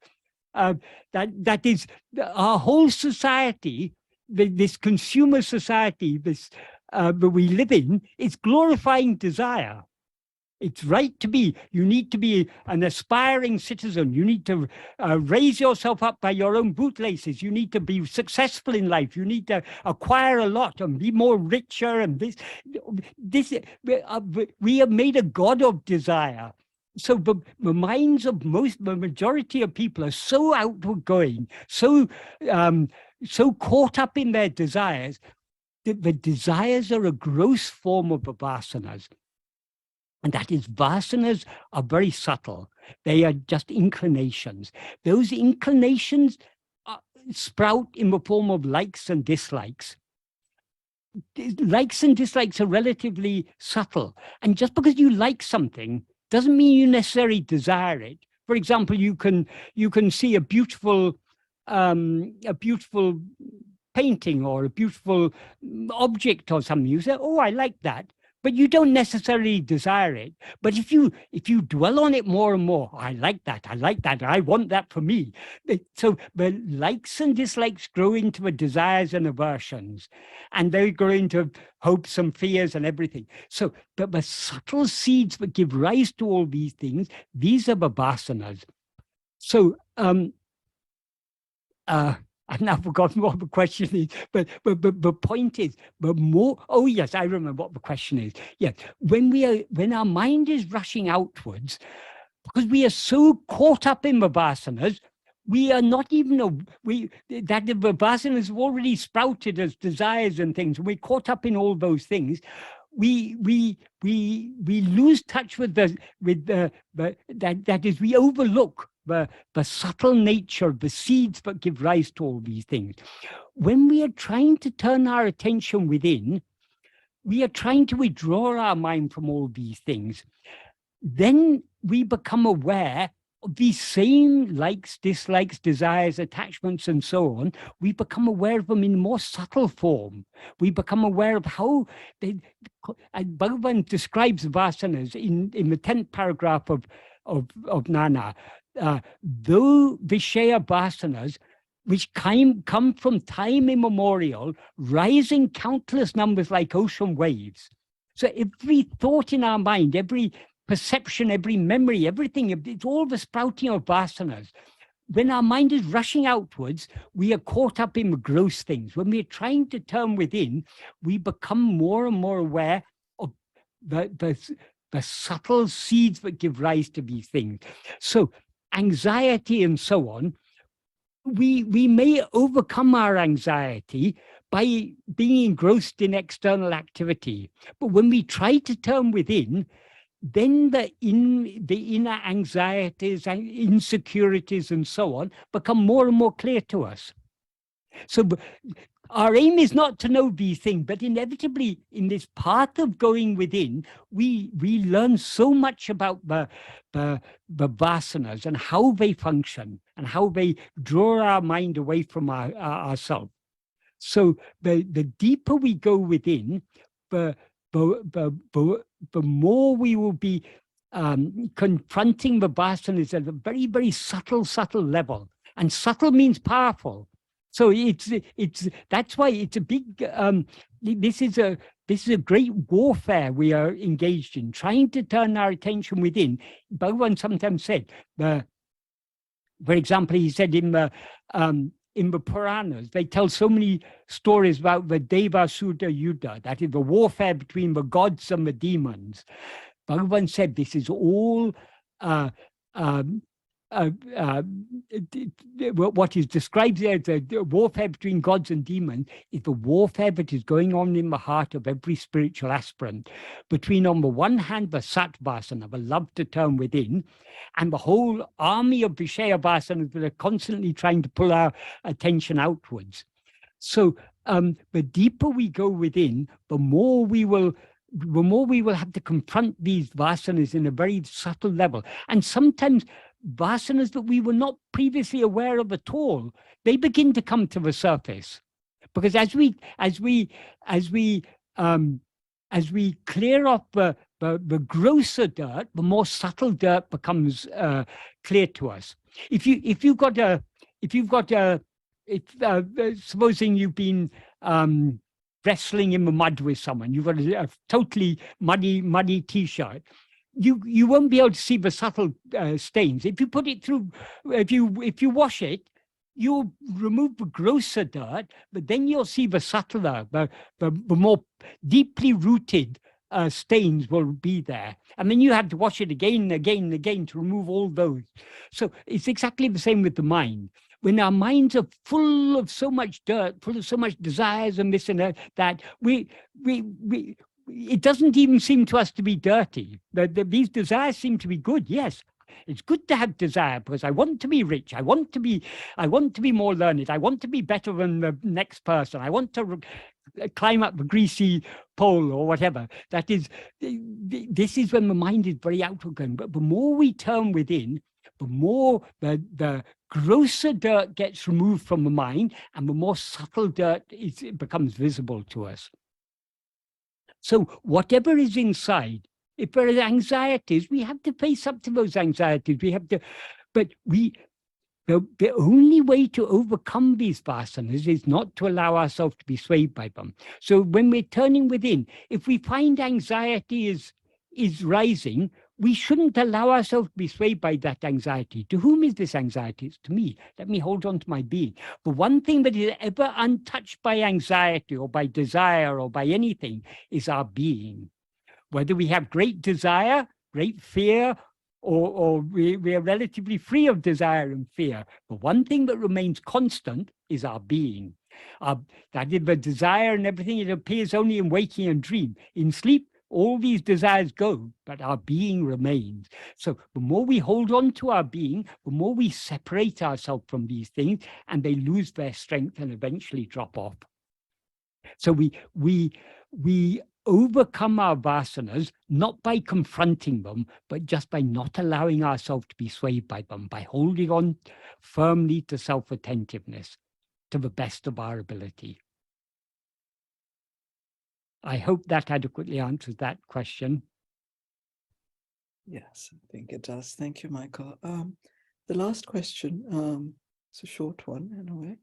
That is our whole society, this consumer society, that we live in, is glorifying desire. It's right to be. You need to be an aspiring citizen. You need to raise yourself up by your own bootlaces. You need to be successful in life. You need to acquire a lot and be more richer. And we have made a god of desire. So the minds of the majority of people are so outward going, so caught up in their desires, that the desires are a gross form of the vasanas. And that is, vasanas are very subtle. They are just inclinations. Those inclinations sprout in the form of likes and dislikes. Likes and dislikes are relatively subtle. And just because you like something doesn't mean you necessarily desire it. For example, you can see a beautiful painting or a beautiful object or something. You say, "Oh, I like that," but you don't necessarily desire it. But if you dwell on it more and more, "I like that, I want that for me." So the likes and dislikes grow into the desires and aversions, and they grow into hopes and fears and everything. So but the subtle seeds that give rise to all these things, these are the vasanas. So I've now forgotten what the question is, but the point is, oh yes, I remember what the question is. Yeah, when our mind is rushing outwards, because we are so caught up in the vasanas, we are not even that the vasanas have already sprouted as desires and things, and we're caught up in all those things. We lose touch with that is, we overlook the subtle nature of the seeds that give rise to all these things. When we are trying to turn our attention within, we are trying to withdraw our mind from all these things. Then we become aware of these same likes, dislikes, desires, attachments, and so on. We become aware of them in more subtle form. We become aware of how Bhagavan describes vasanas in the 10th paragraph of Nana. Though Vishaya vasanas, which come from time immemorial, rise in countless numbers like ocean waves. So every thought in our mind, every perception, every memory, everything, it's all the sprouting of vasanas. When our mind is rushing outwards, we are caught up in the gross things. When we are trying to turn within, we become more and more aware of the subtle seeds that give rise to these things. So anxiety and so on, we may overcome our anxiety by being engrossed in external activity. But when we try to turn within, then the inner anxieties and insecurities and so on become more and more clear to us. So our aim is not to know these things, but inevitably in this path of going within, we learn so much about the vasanas and how they function and how they draw our mind away from ourselves. So the deeper we go within, the more we will be confronting the vasanas at a very, very subtle level. And subtle means powerful. So that's why it's a big, this is a great warfare we are engaged in, trying to turn our attention within. Bhagavan sometimes said, for example, he said in the Puranas, they tell so many stories about the Devasudha Yuddha, that is the warfare between the gods and the demons. Bhagavan said this is all what is described there as the warfare between gods and demons is the warfare that is going on in the heart of every spiritual aspirant, between, on the one hand, the Satvasana, the love to turn within, and the whole army of Vishaya vasanas that are constantly trying to pull our attention outwards. So the deeper we go within, the more we will have to confront these vasanas in a very subtle level. And sometimes vasanas that we were not previously aware of at all, they begin to come to the surface, because as we clear off the grosser dirt, the more subtle dirt becomes clear to us. Supposing you've been wrestling in the mud with someone, you've got a totally muddy t-shirt. you won't be able to see the subtle stains. If you put it through, if you wash it, you'll remove the grosser dirt, but then you'll see the subtler, the more deeply rooted stains will be there. And then you have to wash it again and again and again to remove all those. So it's exactly the same with the mind. When our minds are full of so much dirt, full of so much desires and this and that, it doesn't even seem to us to be dirty. These desires seem to be good, yes. It's good to have desire because I want to be rich. I want to be more learned. I want to be better than the next person. I want to climb up the greasy pole or whatever. That is, this is when the mind is very outward. But the more we turn within, the more the grosser dirt gets removed from the mind, and the more subtle dirt it becomes visible to us. So whatever is inside, if there are anxieties, we have to face up to those anxieties. We have to, but the only way to overcome these vasanas is not to allow ourselves to be swayed by them. So when we're turning within, if we find anxiety is rising, we shouldn't allow ourselves to be swayed by that anxiety. To whom is this anxiety? It's to me. Let me hold on to my being. The one thing that is ever untouched by anxiety or by desire or by anything is our being. Whether we have great desire, great fear, or we are relatively free of desire and fear. The one thing that remains constant is our being. That is the desire and everything, it appears only in waking and dream. In sleep, all these desires go, but our being remains. So the more we hold on to our being, the more we separate ourselves from these things, and they lose their strength and eventually drop off. So we overcome our vasanas not by confronting them, but just by not allowing ourselves to be swayed by them, by holding on firmly to self-attentiveness to the best of our ability. I hope that adequately answers that question. Yes, I think it does. Thank you, Michael. The last question, it's a short one in a way.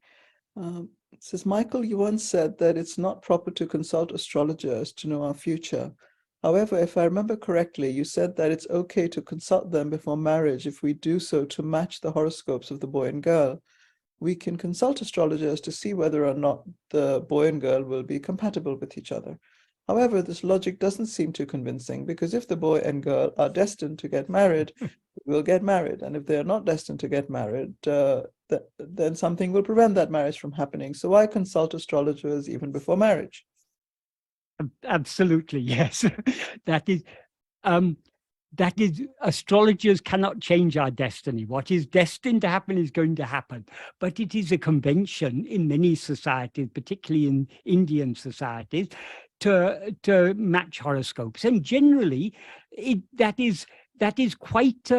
It says, Michael, you once said that it's not proper to consult astrologers to know our future. However, if I remember correctly, you said that it's okay to consult them before marriage if we do so to match the horoscopes of the boy and girl. We can consult astrologers to see whether or not the boy and girl will be compatible with each other. However, this logic doesn't seem too convincing, because if the boy and girl are destined to get married, will get married. And if they're not destined to get married, then something will prevent that marriage from happening. So why consult astrologers even before marriage? Absolutely, yes. That is, astrologers cannot change our destiny. What is destined to happen is going to happen. But it is a convention in many societies, particularly in Indian societies, to match horoscopes. And generally, that is quite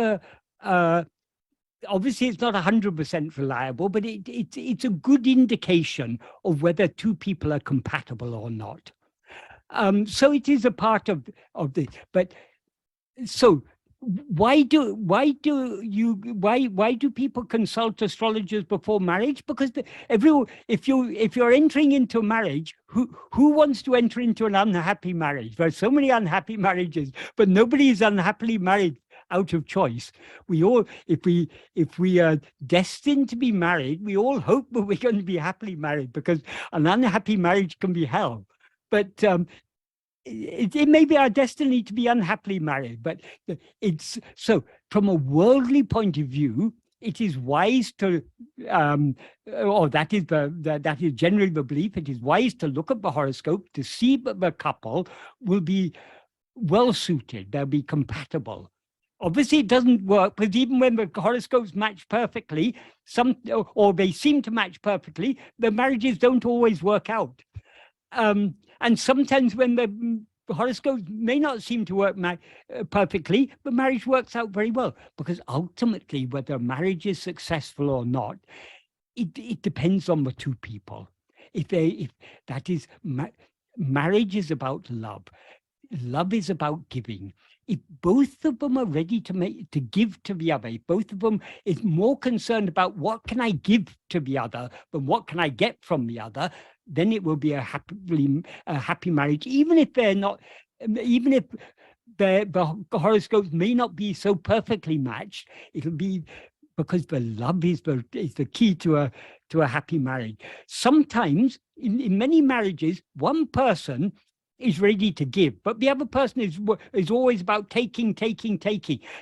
obviously it's not 100% reliable, but it's a good indication of whether two people are compatible or not. So it is a part of the, but so why do people consult astrologers before marriage? Because if you're entering into a marriage, who wants to enter into an unhappy marriage? There are so many unhappy marriages, but nobody is unhappily married out of choice. We all, if we are destined to be married, we all hope that we're going to be happily married, because an unhappy marriage can be hell. But it may be our destiny to be unhappily married, but it's so from a worldly point of view, it is wise to, or that is generally the belief. It is wise to look at the horoscope to see that the couple will be well suited, they'll be compatible. Obviously, it doesn't work, because even when the horoscopes match perfectly, or they seem to match perfectly, the marriages don't always work out. And sometimes when the horoscopes may not seem to work perfectly, the marriage works out very well, because ultimately, whether marriage is successful or not, it depends on the two people. Marriage is about love. Love is about giving. If both of them are ready to give to the other, if both of them is more concerned about what can I give to the other than what can I get from the other, then it will be a happy marriage, even if they're not, even if the horoscopes may not be so perfectly matched. It'll be because the love is the key to a happy marriage. Sometimes in many marriages, one person is ready to give, but the other person is always about taking.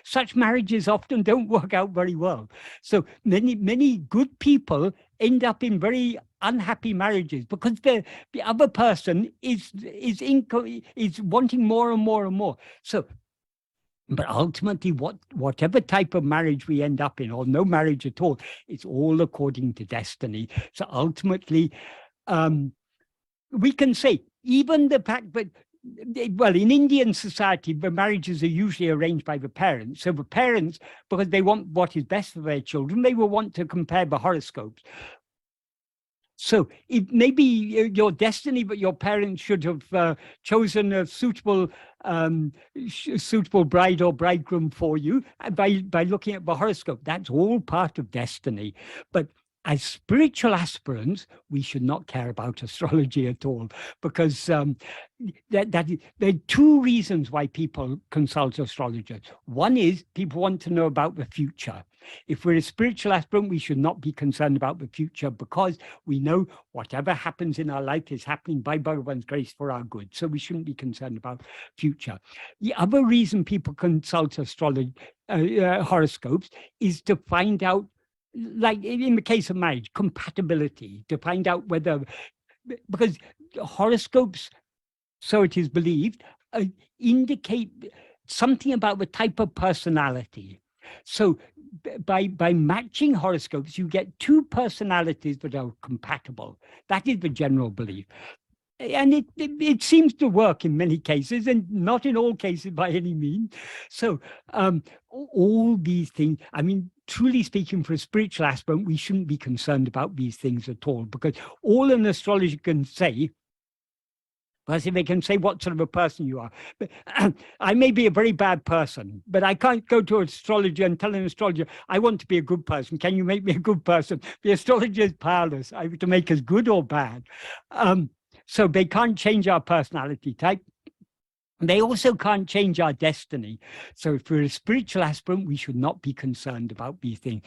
Such marriages often don't work out very well. So many good people end up in very unhappy marriages because the other person is wanting more and more and more. So, but ultimately, whatever type of marriage we end up in, or no marriage at all, it's all according to destiny. So ultimately, we can say even the fact that, well, in Indian society, the marriages are usually arranged by the parents. So the parents, because they want what is best for their children, they will want to compare the horoscopes. So it may be your destiny, but your parents should have chosen a suitable bride or bridegroom for you by looking at the horoscope. That's all part of destiny. But as spiritual aspirants, we should not care about astrology at all, because there are two reasons why people consult astrologers. One is people want to know about the future. If we're a spiritual aspirant, we should not be concerned about the future, because we know whatever happens in our life is happening by Bhagavan's grace for our good. So we shouldn't be concerned about future. The other reason people consult astrology, horoscopes, is to find out, like in the case of marriage, compatibility, to find out whether, because horoscopes, so it is believed, indicate something about the type of personality. So by matching horoscopes, you get two personalities that are compatible. That is the general belief. And it seems to work in many cases, and not in all cases by any means. So all these things, I mean, truly speaking, for a spiritual aspirant, we shouldn't be concerned about these things at all, because all an astrologer can say, firstly, they can say what sort of a person you are. But I may be a very bad person, but I can't go to an astrologer and tell an astrologer, I want to be a good person. Can you make me a good person? The astrologer is powerless to make us good or bad. So they can't change our personality type. They also can't change our destiny. So if we're a spiritual aspirant, we should not be concerned about these things.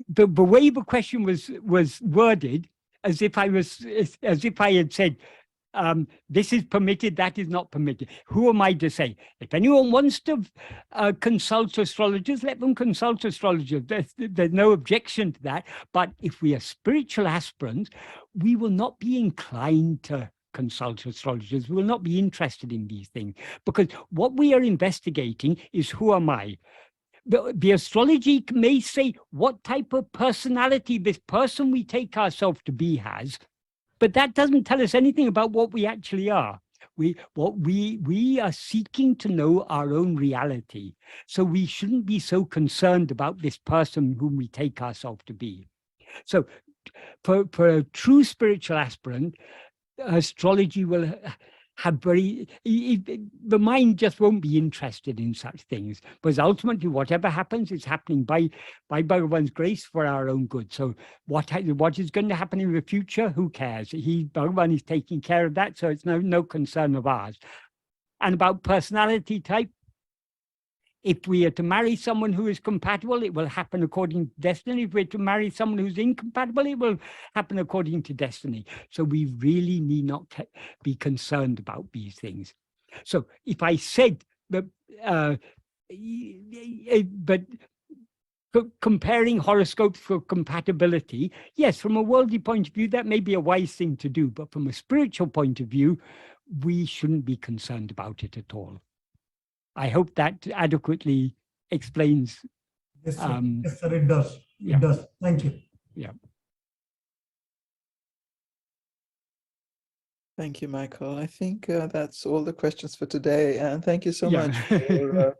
The way the question was worded, as if I had said, this is permitted, that is not permitted. Who am I to say? If anyone wants to consult astrologers, let them consult astrologers. There's no objection to that. But if we are spiritual aspirants, we will not be inclined to consult astrologers. We will not be interested in these things, because what we are investigating is, who am I? The astrology may say what type of personality this person we take ourselves to be has, but that doesn't tell us anything about what we actually are. We are seeking to know our own reality. So we shouldn't be so concerned about this person whom we take ourselves to be. So for a true spiritual aspirant, astrology will have the mind just won't be interested in such things, because ultimately whatever happens is happening by Bhagavan's grace for our own good. So what is going to happen in the future, who cares? Bhagavan is taking care of that, so it's no concern of ours. And about personality type, if we are to marry someone who is compatible, it will happen according to destiny. If we're to marry someone who's incompatible, it will happen according to destiny. So we really need not be concerned about these things. So if I said that, but comparing horoscopes for compatibility, yes, from a worldly point of view, that may be a wise thing to do. But from a spiritual point of view, we shouldn't be concerned about it at all. I hope that adequately explains. Yes, sir. Yes, sir, it does. It does. Thank you. Yeah. Thank you, Michael. I think that's all the questions for today. And thank you so much for,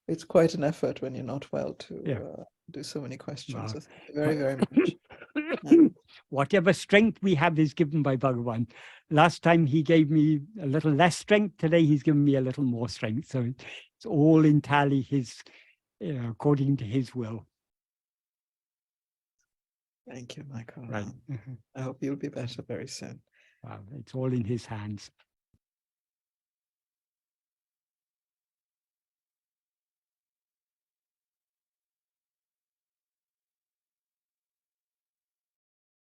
it's quite an effort when you're not well to do so many questions. So thank you very, very much. Whatever strength we have is given by Bhagavan. Last time he gave me a little less strength. Today he's given me a little more strength. So it's all entirely his, according to his will. Thank you, Michael. Right. I hope you'll be better very soon. It's all in his hands.